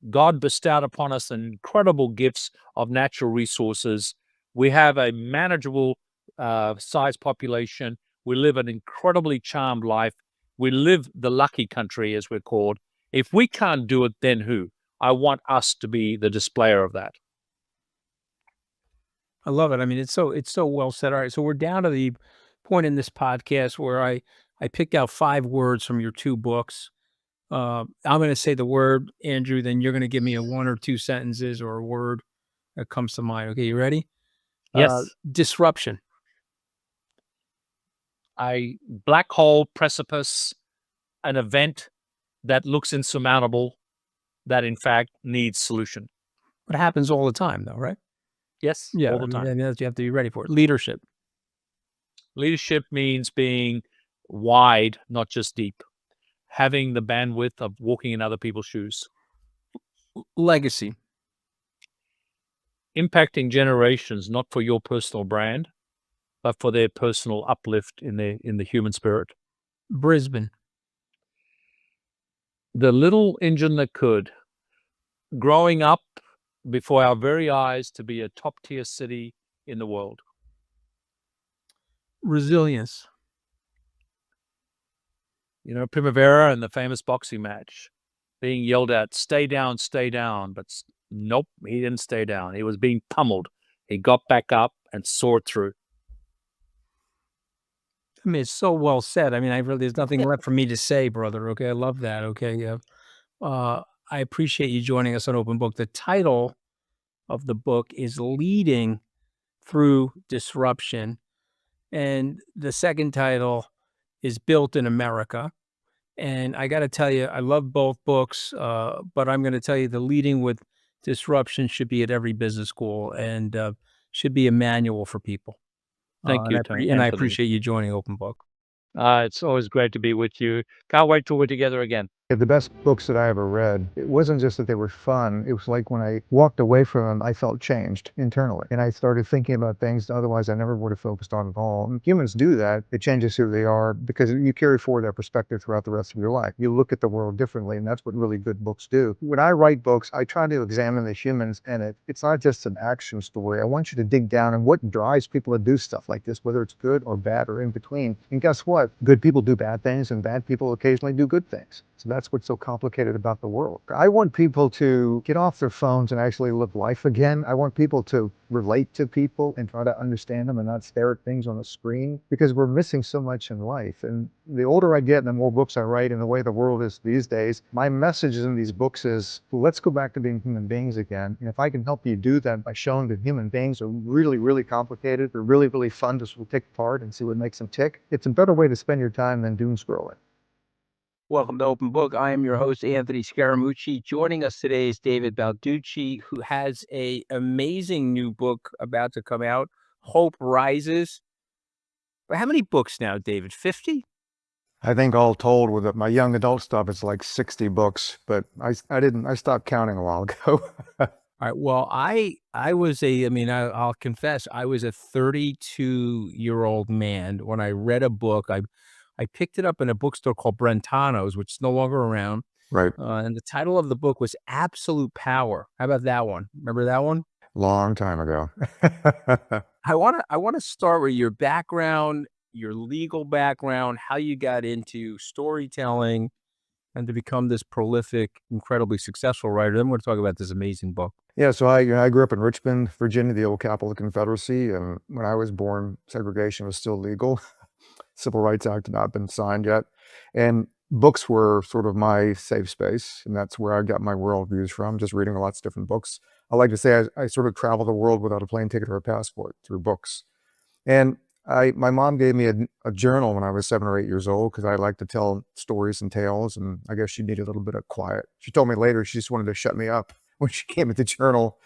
God bestowed upon us incredible gifts of natural resources. We have a manageable size population. We live an incredibly charmed life. We live the lucky country, as we're called. If we can't do it, then who? I want us to be the displayer of that. I love it. I mean, it's so well said. All right, so we're down to the point in this podcast where I picked out 5 words from your 2 books. I'm going to say the word, Andrew, then you're going to give me a 1 or 2 sentences or a word that comes to mind. Okay, you ready? Yes, Disruption. a black hole precipice, an event that looks insurmountable, that in fact needs solution. It happens all the time, though, right? Yes, Yeah, all I the mean, time. you have to be ready for it. Leadership. Leadership means being wide, not just deep, having the bandwidth of walking in other people's shoes, Legacy. impacting generations, not for your personal brand, but for their personal uplift in the human spirit. Brisbane. The little engine that could, growing up before our very eyes to be a top-tier city in the world. Resilience. Primavera and the famous boxing match, being yelled at, stay down, but nope, he didn't stay down. He was being pummeled. He got back up and soared through. I mean, it's so well said. I mean, there's nothing left for me to say, brother. Okay, I love that. Okay, yeah. I appreciate you joining us on Open Book. The title of the book is Leading Through Disruption, and the second title is Built in America. And I got to tell you, I love both books, but I'm going to tell you the Leading with Disruption should be at every business school and should be a manual for people. Thank you, And I Anthony. appreciate you joining Open Book. It's always great to be with you. Can't wait till we're together again. The best books that I ever read, it wasn't just that they were fun. It was like when I walked away from them, I felt changed internally. And I started thinking about things otherwise I never would have focused on at all. And humans do that. It changes who they are because you carry forward that perspective throughout the rest of your life. You look at the world differently, and that's what really good books do. When I write books, I try to examine the humans in it. It's not just an action story. I want you to dig down and what drives people to do stuff like this, whether it's good or bad or in between. And guess what? Good people do bad things, and bad people occasionally do good things. So that's what's so complicated about the world. I want people to get off their phones and actually live life again. I want people to relate to people and try to understand them and not stare at things on a screen, because we're missing so much in life. And the older I get and the more books I write and the way the world is these days, my message in these books is, let's go back to being human beings again. And if I can help you do that by showing that human beings are really, really complicated, they're really, really fun to take apart and see what makes them tick, it's a better way to spend your time than doom scrolling. Welcome to Open Book. I am your host, Anthony Scaramucci. Joining us today is David Baldacci, who has a amazing new book about to come out, Hope Rises. How many books now, David? 50? I think all told with my young adult stuff, it's like 60 books, but I stopped counting a while ago. All right. Well, I'll confess, I was a 32-year-old man when I read a book. I picked it up in a bookstore called Brentano's, which is no longer around. Right. And the title of the book was Absolute Power. How about that one? Remember that one? Long time ago. I wanna start with your background, your legal background, how you got into storytelling and to become this prolific, incredibly successful writer. Then we're gonna talk about this amazing book. Yeah, so I grew up in Richmond, Virginia, the old capital of the Confederacy, and when I was born, segregation was still legal. Civil Rights Act had not been signed yet, and books were sort of my safe space, and that's where I got my worldviews from, just reading lots of different books. I like to say I sort of travel the world without a plane ticket or a passport through books. And my mom gave me a journal when I was 7 or 8 years old because I like to tell stories and tales, and I guess she needed a little bit of quiet. She told me later she just wanted to shut me up when she gave me the journal.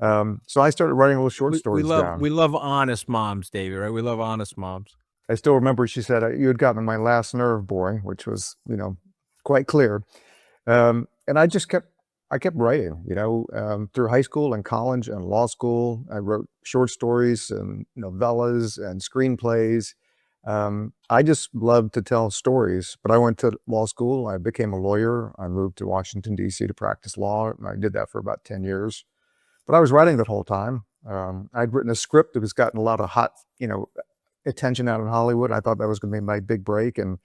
So I started writing little short We stories love down. we love honest moms, David, right? We love honest moms. I still remember she said, "You had gotten on my last nerve, boy," which was, quite clear. And I kept writing, through high school and college and law school. I wrote short stories and novellas and screenplays. I just loved to tell stories, but I went to law school. I became a lawyer. I moved to Washington, D.C. to practice law. And I did that for about 10 years. But I was writing that whole time. I'd written a script that was gotten a lot of hot, attention out in Hollywood. I thought that was going to be my big break, and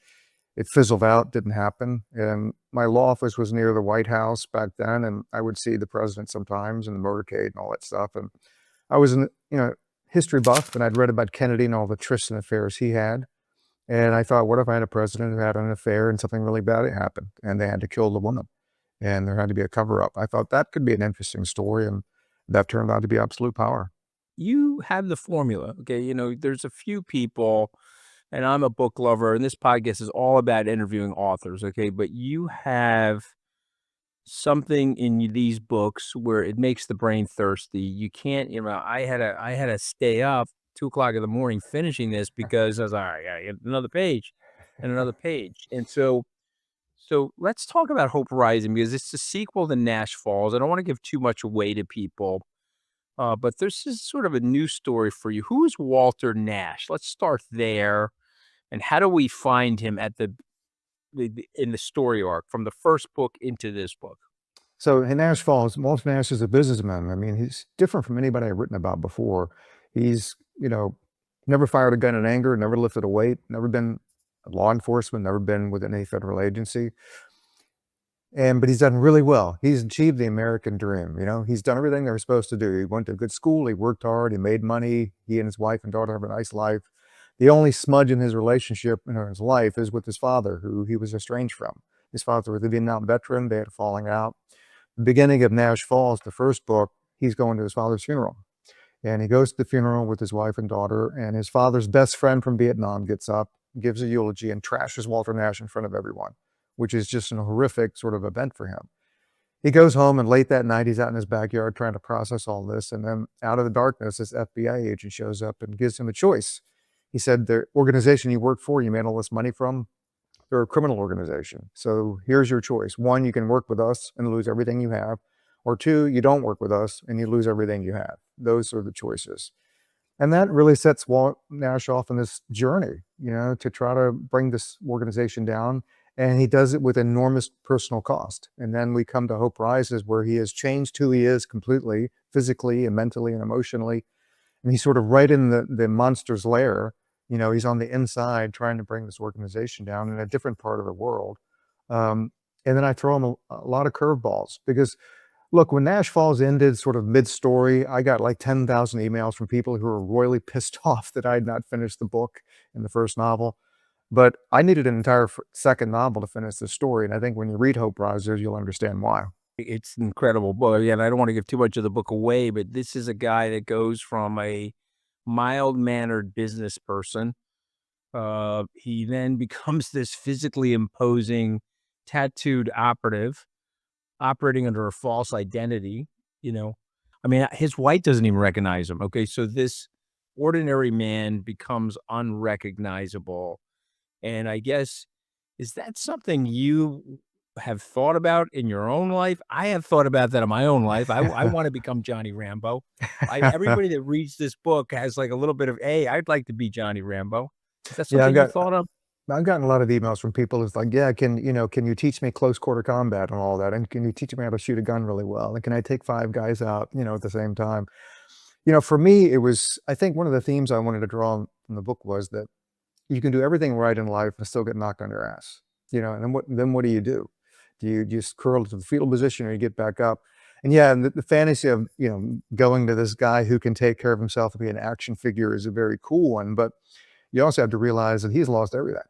it fizzled out, didn't happen. And my law office was near the White House back then, and I would see the president sometimes in the motorcade and all that stuff. And I was an, history buff, and I'd read about Kennedy and all the trysts and affairs he had. And I thought, what if I had a president who had an affair and something really bad had happened, and they had to kill the woman, and there had to be a cover up? I thought that could be an interesting story, and that turned out to be Absolute Power. You have the formula, okay? There's a few people, and I'm a book lover, and this podcast is all about interviewing authors, okay? But you have something in these books where it makes the brain thirsty. You can't, I had to stay up 2 o'clock in the morning finishing this because I was like, "All right, I gotta get another page and another page." And so let's talk about Hope Rising because it's the sequel to Nash Falls. I don't want to give too much away to people, but this is sort of a new story for you. Who is Walter Nash? Let's start there. And how do we find him at in the story arc from the first book into this book? So in Nash Falls, Walter Nash is a businessman. I mean, he's different from anybody I've written about before. He's, never fired a gun in anger, never lifted a weight, never been law enforcement, never been with any federal agency. But he's done really well. He's achieved the American dream. He's done everything they were supposed to do. He went to a good school, he worked hard, he made money. He and his wife and daughter have a nice life. The only smudge in his relationship in his life is with his father, who he was estranged from. His father was a Vietnam veteran. They had a falling out. The beginning of Nash Falls, the first book, he's going to his father's funeral. And he goes to the funeral with his wife and daughter, and his father's best friend from Vietnam gets up, gives a eulogy, and trashes Walter Nash in front of everyone, which is just an horrific sort of event for him. He goes home, and late that night, he's out in his backyard trying to process all this. And then out of the darkness, this FBI agent shows up and gives him a choice. He said, the organization you work for, you made all this money from, they're a criminal organization. So here's your choice. One, you can work with us and lose everything you have. Or two, you don't work with us and you lose everything you have. Those are the choices. And that really sets Walt Nash off on this journey, to try to bring this organization down. And he does it with enormous personal cost. And then we come to Hope Rises, where he has changed who he is completely, physically and mentally and emotionally. And he's sort of right in the monster's lair. He's on the inside trying to bring this organization down in a different part of the world. And then I throw him a lot of curveballs because, look, when Nash Falls ended sort of mid-story, I got like 10,000 emails from people who were royally pissed off that I had not finished the book in the first novel. But I needed an entire second novel to finish the story. And I think when you read Hope Rises, you'll understand why. It's an incredible book. Again, I don't want to give too much of the book away, but this is a guy that goes from a mild-mannered business person, He then becomes this physically imposing, tattooed operative operating under a false identity, you know. I mean, his wife doesn't even recognize him. Okay, so this ordinary man becomes unrecognizable. And I guess, is that something you have thought about in your own life? I have thought about that in my own life. I want to become Johnny Rambo. Everybody that reads this book has like a little bit of, hey, I'd like to be Johnny Rambo. Is that Yeah, something you thought of? I've gotten a lot of emails from people who's like, yeah, can you teach me close quarter combat and all that? And can you teach me how to shoot a gun really well? And can I take 5 guys out, at the same time? For me, I think one of the themes I wanted to draw from the book was that you can do everything right in life and still get knocked on your ass, and then what do you do? Do you just curl to the fetal position or you get back up? And yeah, and the fantasy of, going to this guy who can take care of himself and be an action figure is a very cool one, but you also have to realize that he's lost everything,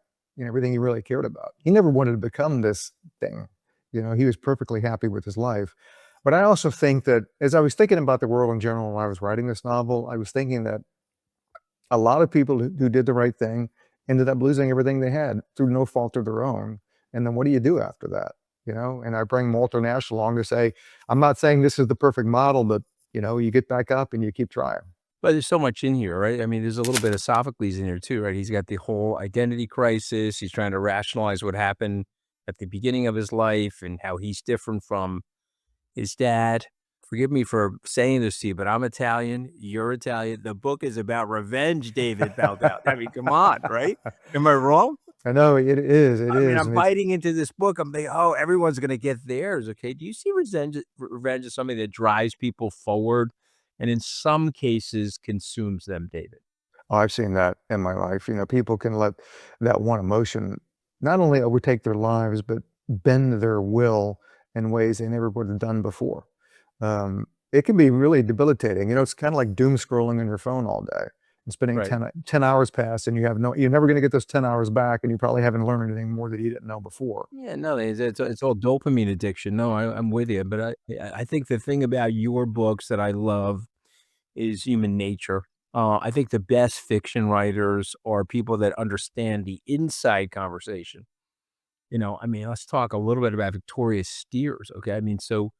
everything he really cared about. He never wanted to become this thing. He was perfectly happy with his life. But I also think that as I was thinking about the world in general when I was writing this novel, I was thinking that a lot of people who did the right thing ended up losing everything they had through no fault of their own. And then what do you do after that? And I bring Nash along to say, I'm not saying this is the perfect model, but you get back up and you keep trying. But there's so much in here, right? I mean, there's a little bit of Sophocles in here too, right? He's got the whole identity crisis. He's trying to rationalize what happened at the beginning of his life and how he's different from his dad. Forgive me for saying this to you, but I'm Italian. You're Italian. The book is about revenge, David Baldacci. I mean, come on, right? Am I wrong? I know it is. It I mean, is. I'm And biting into this book. I'm thinking, oh, everyone's going to get theirs. Okay. Do you see revenge as something that drives people forward and in some cases consumes them, David? I've seen that in my life. People can let that one emotion not only overtake their lives, but bend their will in ways they never would have done before. It can be really debilitating. It's kind of like doom scrolling on your phone all day and spending Right. 10 hours past and you're never going to get those 10 hours back and you probably haven't learned anything more that you didn't know before. Yeah, no, it's all dopamine addiction. No, I'm with you. But I think the thing about your books that I love is human nature. I think the best fiction writers are people that understand the inside conversation. I mean, let's talk a little bit about Victoria Steers. Okay. I mean, so,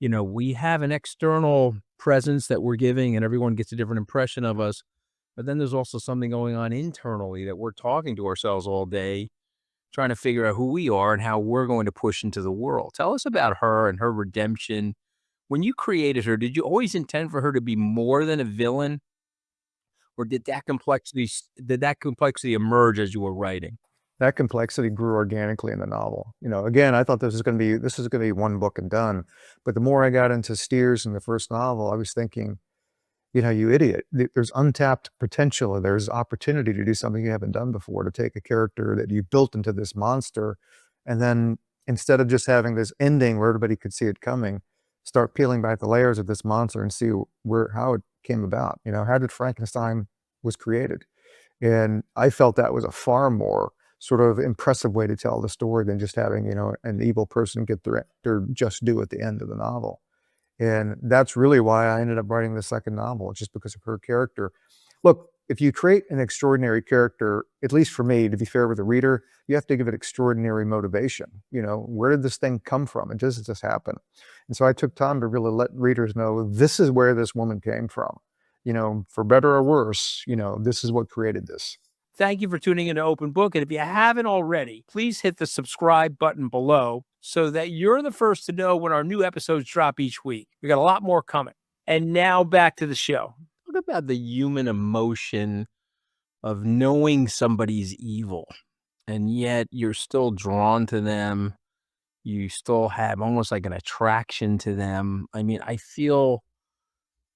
we have an external presence that we're giving and everyone gets a different impression of us. But then there's also something going on internally that we're talking to ourselves all day, trying to figure out who we are and how we're going to push into the world. Tell us about her and her redemption. When you created her, did you always intend for her to be more than a villain? Or did that complexity emerge as you were writing? That complexity grew organically in the novel. Again, I thought this is going to be one book and done. But the more I got into Steers in the first novel, I was thinking, you idiot, there's untapped potential. There's opportunity to do something you haven't done before, to take a character that you built into this monster. And then instead of just having this ending where everybody could see it coming, start peeling back the layers of this monster and see how it came about. How did Frankenstein was created? And I felt that was a far more sort of impressive way to tell the story than just having, an evil person get their just due at the end of the novel. And that's really why I ended up writing the second novel, just because of her character. Look, if you create an extraordinary character, at least for me, to be fair with the reader, you have to give it extraordinary motivation. Where did this thing come from? It doesn't just happen. And so I took time to really let readers know this is where this woman came from. For better or worse, this is what created this. Thank you for tuning into Open Book. And if you haven't already, please hit the subscribe button below so that you're the first to know when our new episodes drop each week. We got a lot more coming. And now back to the show. Talk about the human emotion of knowing somebody's evil, and yet you're still drawn to them. You still have almost like an attraction to them. I mean, I feel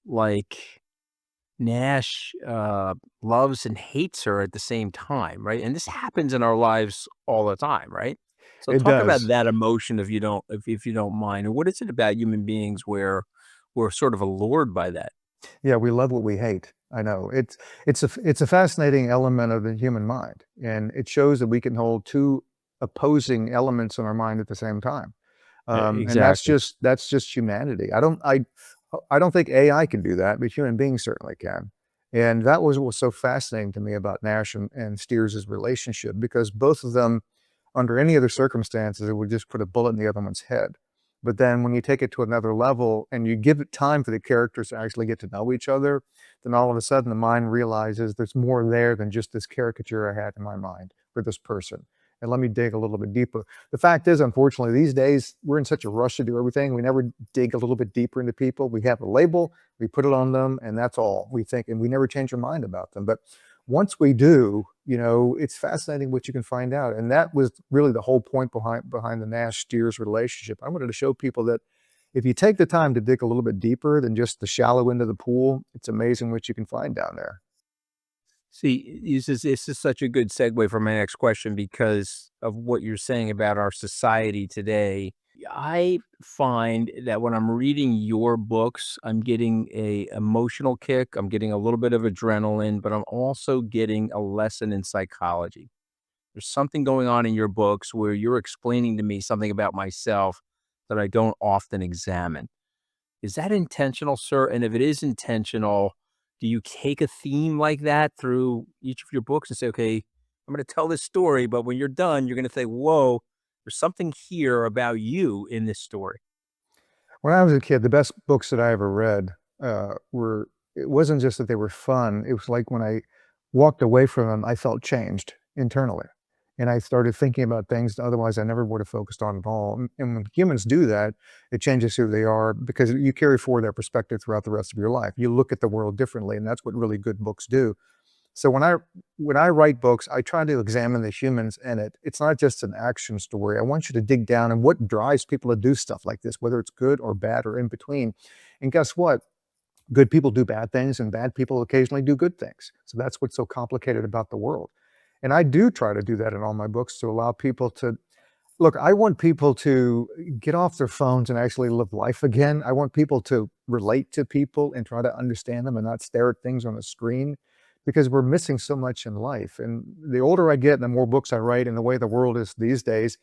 like Nash loves and hates her at the same time, right? And this happens in our lives all the time, right? So It talk about does. that emotion if you don't mind. And what is it about human beings where we're sort of allured by that? Yeah, we love what we hate. I know. It's a fascinating element of the human mind, and it shows that we can hold two opposing elements in our mind at the same time. And Exactly. that's just humanity. I don't think AI can do that, but human beings certainly can. And that was what was so fascinating to me about Nash and Steers' relationship, because both of them, under any other circumstances, it would just put a bullet in the other one's head. But then when you take it to another level and you give it time for the characters to actually get to know each other, then all of a sudden the mind realizes there's more there than just this caricature I had in my mind for this person. And let me dig a little bit deeper. The fact is, unfortunately, these days we're in such a rush to do everything. We never dig a little bit deeper into people. We have a label, we put it on them, and that's all we think. And we never change our mind about them. But once we do, it's fascinating what you can find out. And that was really the whole point behind the Nash-Steers relationship. I wanted to show people that if you take the time to dig a little bit deeper than just the shallow end of the pool, it's amazing what you can find down there. See, this is such a good segue for my next question because of what you're saying about our society today. I find that when I'm reading your books, I'm getting a emotional kick, I'm getting a little bit of adrenaline, but I'm also getting a lesson in psychology. There's something going on in your books where you're explaining to me something about myself that I don't often examine. Is that intentional, sir? And if it is intentional, do you take a theme like that through each of your books and say, okay, I'm going to tell this story, but when you're done, you're going to say, whoa, there's something here about you in this story. When I was a kid, the best books that I ever read it wasn't just that they were fun. It was like when I walked away from them, I felt changed internally. And I started thinking about things that otherwise I never would have focused on at all. And when humans do that, it changes who they are because you carry forward that perspective throughout the rest of your life. You look at the world differently, and that's what really good books do. So when I write books, I try to examine the humans in it. It's not just an action story. I want you to dig down and what drives people to do stuff like this, whether it's good or bad or in between. And guess what? Good people do bad things and bad people occasionally do good things. So that's what's so complicated about the world. And I do try to do that in all my books to allow people to look. I want people to get off their phones and actually live life again. I want people to relate to people and try to understand them and not stare at things on a screen, because we're missing so much in life. And the older I get and the more books I write and the way the world is these days,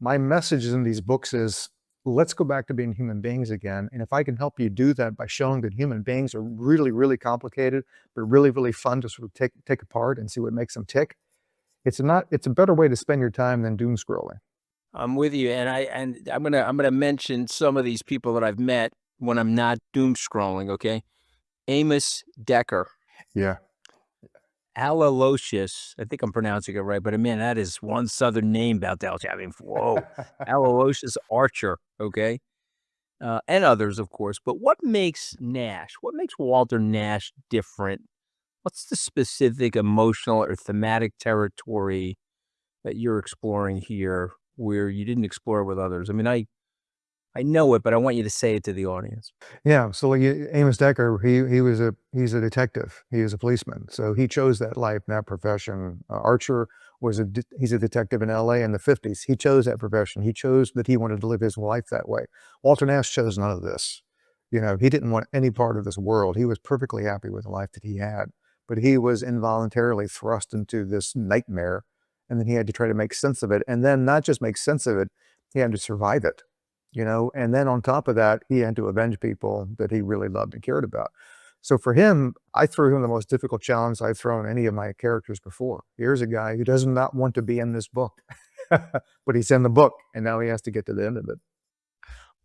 my message in these books is let's go back to being human beings again. And if I can help you do that by showing that human beings are really, really complicated, but really, really fun to sort of take apart and see what makes them tick, it's a better way to spend your time than doom scrolling. I'm with you, and I'm gonna mention some of these people that I've met when I'm not doom scrolling. Okay, Amos Decker, Yeah. Alalocious. I think I'm pronouncing it right, but man, that is one Southern name, Baldacci. I mean, whoa, Alalocious Archer. Okay, and others, of course. But what makes Nash? What makes Walter Nash different? What's the specific emotional or thematic territory that you're exploring here where you didn't explore with others? I mean, I know it, but I want you to say it to the audience. Yeah, so like Amos Decker, he's a detective. He is a policeman, so he chose that life, that profession. Archer he's a detective in L.A. in the '50s. He chose that profession. He chose that he wanted to live his life that way. Walter Nash chose none of this. He didn't want any part of this world. He was perfectly happy with the life that he had, but he was involuntarily thrust into this nightmare, and then he had to try to make sense of it, and then not just make sense of it, he had to survive it. And then on top of that, he had to avenge people that he really loved and cared about. So for him, I threw him the most difficult challenge I've thrown any of my characters before. Here's a guy who does not want to be in this book, but he's in the book, and now he has to get to the end of it.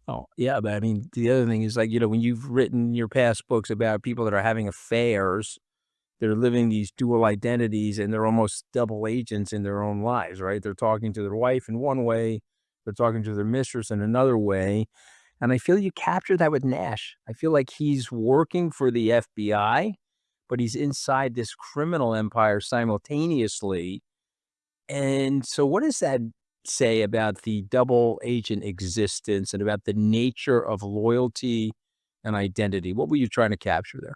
Oh, yeah, but I mean, the other thing is like, when you've written your past books about people that are having affairs, they're living these dual identities and they're almost double agents in their own lives, right? They're talking to their wife in one way, they're talking to their mistress in another way. And I feel you capture that with Nash. I feel like he's working for the FBI, but he's inside this criminal empire simultaneously. And so, what does that say about the double agent existence and about the nature of loyalty and identity? What were you trying to capture there?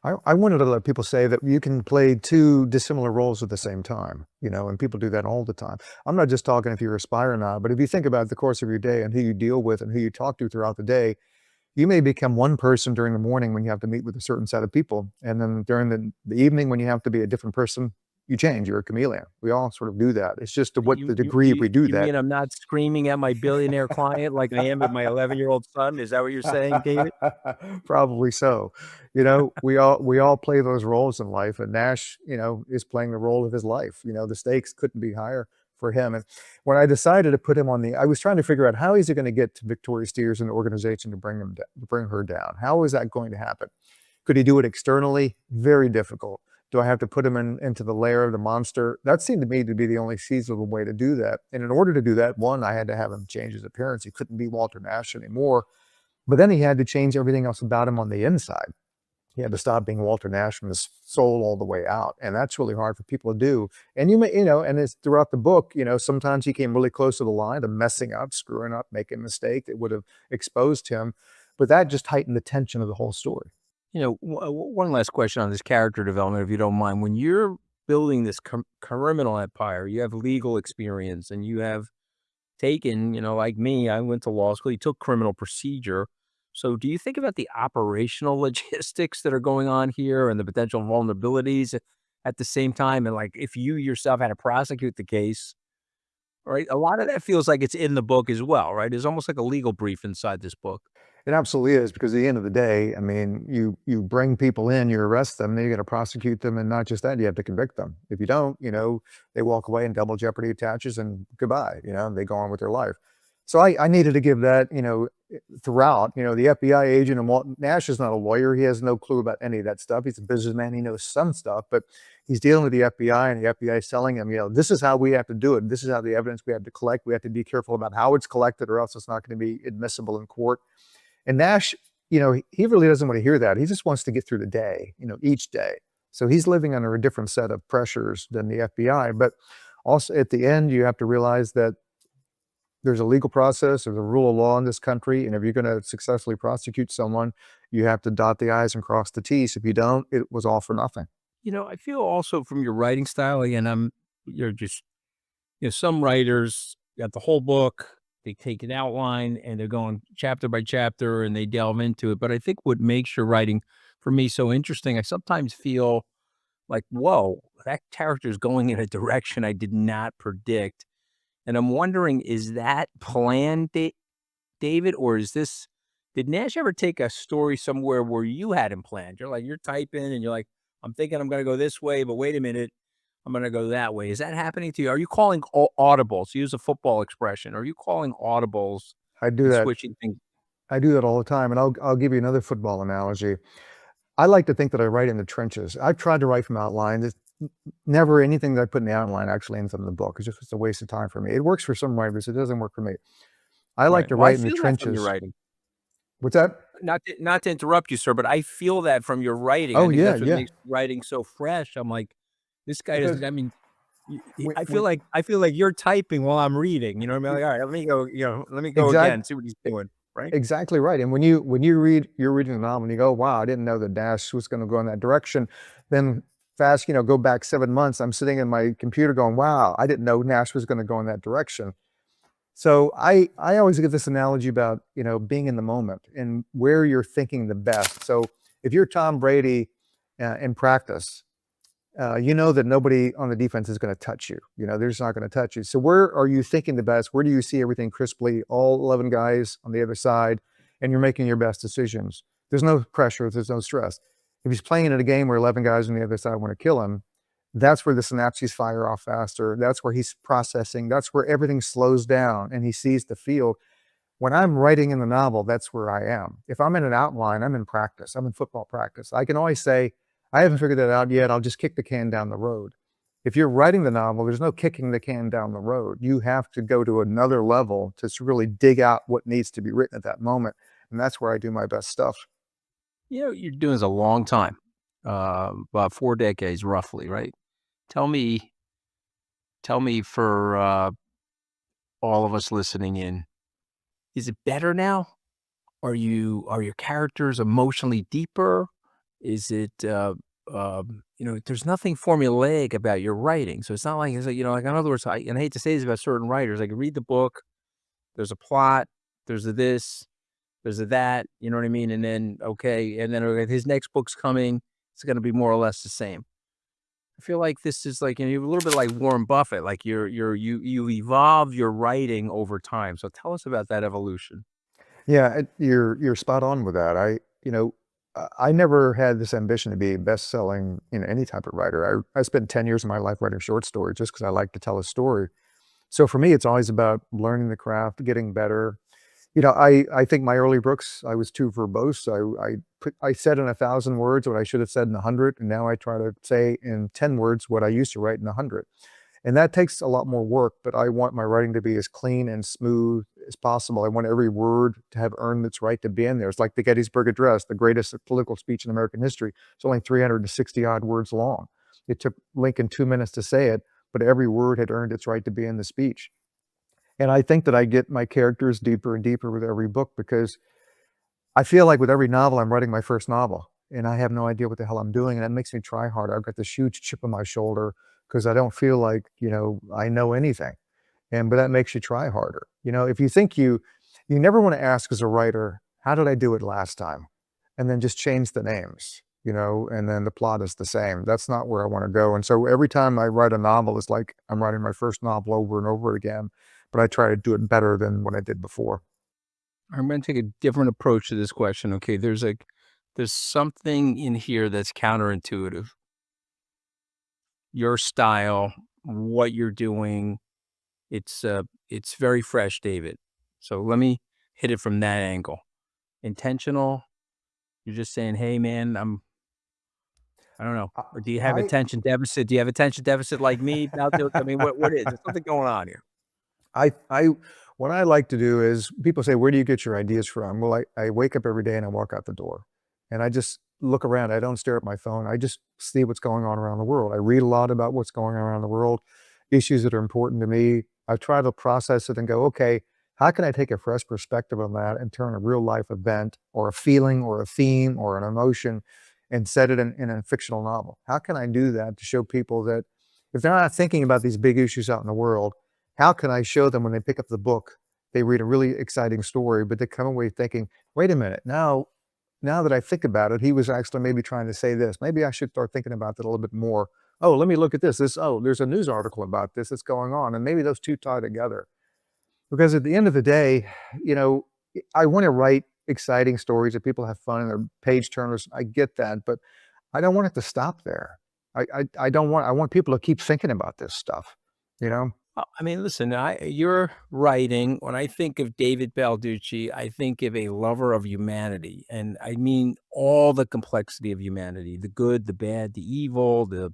I wanted to let people say that you can play two dissimilar roles at the same time, and people do that all the time. I'm not just talking if you're a spy or not, but if you think about the course of your day and who you deal with and who you talk to throughout the day, you may become one person during the morning when you have to meet with a certain set of people. And then during the evening when you have to be a different person, you change. You're a chameleon. We all sort of do that. It's just to what You the you degree you we do you that. mean I'm not screaming at my billionaire client like I am at my 11-year-old son? Is that what you're saying, David? Probably so. We all play those roles in life, and Nash, is playing the role of his life. The stakes couldn't be higher for him. And when I decided to put him I was trying to figure out how is he going to get to Victoria Steers and the organization to bring her down. How is that going to happen? Could he do it externally? Very difficult. Do I have to put him into the lair of the monster? That seemed to me to be the only feasible way to do that. And in order to do that, one, I had to have him change his appearance. He couldn't be Walter Nash anymore. But then he had to change everything else about him on the inside. He had to stop being Walter Nash from his soul all the way out. And that's really hard for people to do. And and it's throughout the book, sometimes he came really close to the line of messing up, screwing up, making a mistake that would have exposed him. But that just heightened the tension of the whole story. One last question on this character development, if you don't mind. When you're building this criminal empire, you have legal experience and you have taken, like me, I went to law school, you took criminal procedure. So do you think about the operational logistics that are going on here and the potential vulnerabilities at the same time? And like, if you yourself had to prosecute the case, right? A lot of that feels like it's in the book as well, right? It's almost like a legal brief inside this book. It absolutely is, because at the end of the day, I mean, you bring people in, you arrest them, then you got to prosecute them, and not just that, you have to convict them. If you don't, they walk away and double jeopardy attaches, and goodbye. They go on with their life. So I needed to give that, throughout. The FBI agent, and Walt Nash is not a lawyer. He has no clue about any of that stuff. He's a businessman. He knows some stuff, but he's dealing with the FBI, and the FBI is telling him, this is how we have to do it. This is how the evidence we have to collect. We have to be careful about how it's collected, or else it's not going to be admissible in court. And Nash, he really doesn't want to hear that. He just wants to get through the day, each day. So he's living under a different set of pressures than the FBI. But also at the end, you have to realize that there's a legal process, there's a rule of law in this country. And if you're going to successfully prosecute someone, you have to dot the I's and cross the T's. If you don't, it was all for nothing. I feel also from your writing style, again, you're just, some writers got the whole book, they take an outline and they're going chapter by chapter and they delve into it. But I think what makes your writing for me so interesting, I sometimes feel like, whoa, that character is going in a direction I did not predict. And I'm wondering, is that planned, David, or did Nash ever take a story somewhere where you had him planned? You're typing and you're like, I'm thinking I'm going to go this way, but wait a minute, I'm going to go that way. Is that happening to you? Are you calling audibles? Use a football expression. Are you calling audibles I do and that. switching things? I do that all the time. And I'll give you another football analogy. I like to think that I write in the trenches. I've tried to write from outline. Never anything that I put in the outline actually ends up in the book. It's a waste of time for me. It works for some writers. It doesn't work for me. I like Right. to Well, I write in the feel that from your trenches. writing. What's that? Not to interrupt you, sir, but I feel that from your writing. I Oh, think yeah, that's what yeah. makes writing so fresh. I'm like, this guy Because doesn't. I mean, when, I feel when, like you're typing while I'm reading. You know what I mean? Like, all right, let me go. Let me go exact, again. See what he's doing. Right. exactly right. And when you're reading the novel and you go, wow, I didn't know that Dash was going to go in that direction. Then fast, go back 7 months. I'm sitting in my computer going, wow, I didn't know Nash was going to go in that direction. So I always give this analogy about, being in the moment and where you're thinking the best. So if you're Tom Brady in practice, you know that nobody on the defense is going to touch you. They're just not going to touch you. So where are you thinking the best? Where do you see everything crisply, all 11 guys on the other side, and you're making your best decisions? There's no pressure. There's no stress. If he's playing in a game where 11 guys on the other side want to kill him, that's where the synapses fire off faster. That's where he's processing. That's where everything slows down and he sees the field. When I'm writing in the novel, that's where I am. If I'm in an outline, I'm in practice. I'm in football practice. I can always say, I haven't figured that out yet. I'll just kick the can down the road. If you're writing the novel, there's no kicking the can down the road. You have to go to another level to really dig out what needs to be written at that moment. And that's where I do my best stuff. You're doing this a long time, about 4 decades roughly, right? Tell me for all of us listening in, is it better now? Are your characters emotionally deeper? Is it, there's nothing formulaic about your writing. So it's not like, like, in other words, I hate to say this about certain writers, like read the book, there's a plot, there's a this, there's a that, you know what I mean? And then, okay, his next book's coming, it's going to be more or less the same. I feel like this is like, you're a little bit like Warren Buffett, like you evolve your writing over time. So tell us about that evolution. Yeah, you're spot on with that. I never had this ambition to be best-selling, any type of writer. I spent 10 years of my life writing short stories just because I like to tell a story. So for me, it's always about learning the craft, getting better. I think my early books, I was too verbose. I said in 1,000 words what I should have said in 100, and now I try to say in 10 words what I used to write in 100. And that takes a lot more work, but I want my writing to be as clean and smooth as possible. I want every word to have earned its right to be in there. It's like the Gettysburg Address, the greatest political speech in American history. It's only 360 odd words long. It took Lincoln 2 minutes to say it, but every word had earned its right to be in the speech. And I think that I get my characters deeper and deeper with every book because I feel like with every novel, I'm writing my first novel and I have no idea what the hell I'm doing. And that makes me try harder. I've got this huge chip on my shoulder because I don't feel like, I know anything. But that makes you try harder. If you think you never want to ask as a writer, how did I do it last time? And then just change the names, and then the plot is the same. That's not where I want to go. And so every time I write a novel, it's like I'm writing my first novel over and over again, but I try to do it better than what I did before. I'm going to take a different approach to this question. Okay, there's something in here that's counterintuitive. Your style, what you're doing, it's very fresh, David. So let me hit it from that angle. Intentional. You're just saying, "Hey, man, I don't know." I, Or do you have I attention deficit? Do you have attention deficit like me? I mean, what is? There's something going on here. I what I like to do is people say, "Where do you get your ideas from?" Well, I wake up every day and I walk out the door and I just look around. I don't stare at my phone. I just see what's going on around the world. I read a lot about what's going on around the world, issues that are important to me. I try to process it and go, okay, how can I take a fresh perspective on that and turn a real life event or a feeling or a theme or an emotion and set it in a fictional novel? How can I do that to show people that if they're not thinking about these big issues out in the world, how can I show them when they pick up the book, they read a really exciting story, but they come away thinking, wait a minute, now that I think about it, he was actually maybe trying to say this. Maybe I should start thinking about that a little bit more. Oh, let me look at this. There's a news article about this that's going on. And maybe those two tie together. Because at the end of the day, you know, I want to write exciting stories that people have fun and they're page turners. I get that, but I don't want it to stop there. I don't want, I want people to keep thinking about this stuff, you know? Well, I mean, listen, you're writing. When I think of David Baldacci, I think of a lover of humanity, and I mean all the complexity of humanity: the good, the bad, the evil, the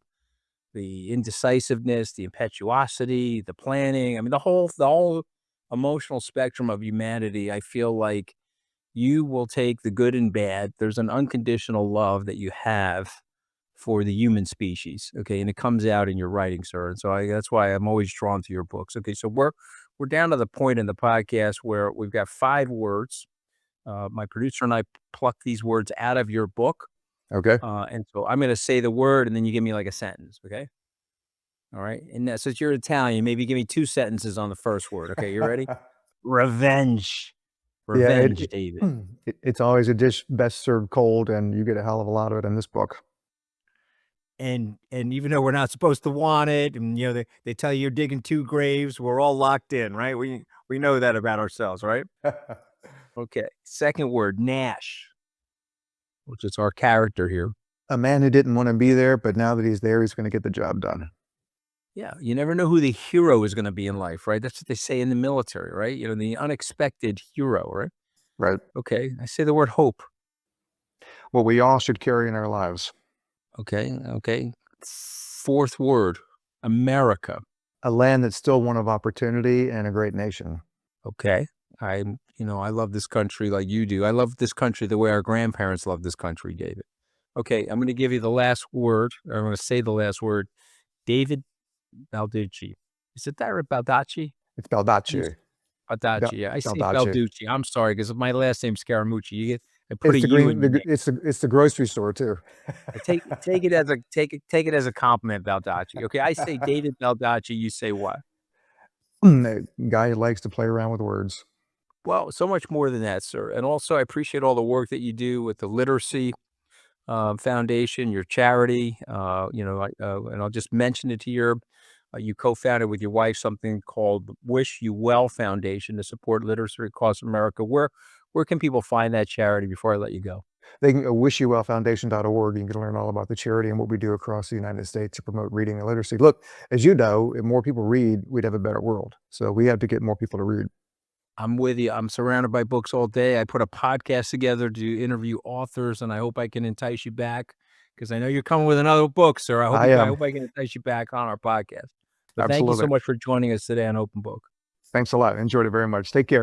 indecisiveness, the impetuosity, the planning. I mean, the whole emotional spectrum of humanity. I feel like you will take the good and bad. There's an unconditional love that you have for the human species, okay, and it comes out in your writing, sir, and so that's why I'm always drawn to your books. Okay, so we're down to the point in the podcast where we've got 5 words. My producer and I pluck these words out of your book, Okay. and so I'm gonna say the word, and then you give me, like, a sentence, okay? All right, and since you're Italian, maybe give me 2 sentences on the first word, okay, you ready? Revenge. Yeah, Revenge, David. it's always a dish best served cold, and you get a hell of a lot of it in this book. And even though we're not supposed to want it, and they tell you you're digging 2 graves, we're all locked in, right? We know that about ourselves, right? Okay, second word, Nash, which is our character here. A man who didn't want to be there, but now that he's there, he's going to get the job done. Yeah, you never know who the hero is gonna be in life, right? That's what they say in the military, right? The unexpected hero, right? Right. Okay, I say the word hope. What we all should carry in our lives. Okay, okay. Fourth word, America. A land that's still one of opportunity and a great nation. Okay. I love this country like you do. I love this country the way our grandparents loved this country, David. Okay, I'm gonna give you the last word, or I'm gonna say the last word. David Baldacci. Is it that right, Baldacci? It's How Baldacci. Baldacci, yeah. I say Baldacci. Balducci. I'm sorry, because my last name's Scaramucci. I put It's a the U in green. your name. It's the grocery store too. I take it as a compliment, Baldacci. Okay, I say David Baldacci, you say what? A guy who likes to play around with words. Well, so much more than that, sir. And also, I appreciate all the work that you do with the literacy. foundation, your charity. And I'll just mention it here. You co-founded with your wife something called Wish You Well Foundation to support literacy across America. Where can people find that charity before I let you go? They can go wishyouvellfoundation.org. You can learn all about the charity and what we do across the United States to promote reading and literacy. Look, as you know, if more people read, we'd have a better world. So we have to get more people to read. I'm with you. I'm surrounded by books all day. I put a podcast together to interview authors, and I hope I can entice you back because I know you're coming with another book, sir. I am. hope I can entice you back on our podcast. But thank you so Absolutely. much for joining us today on Open Book. Thanks a lot. Enjoyed it very much. Take care.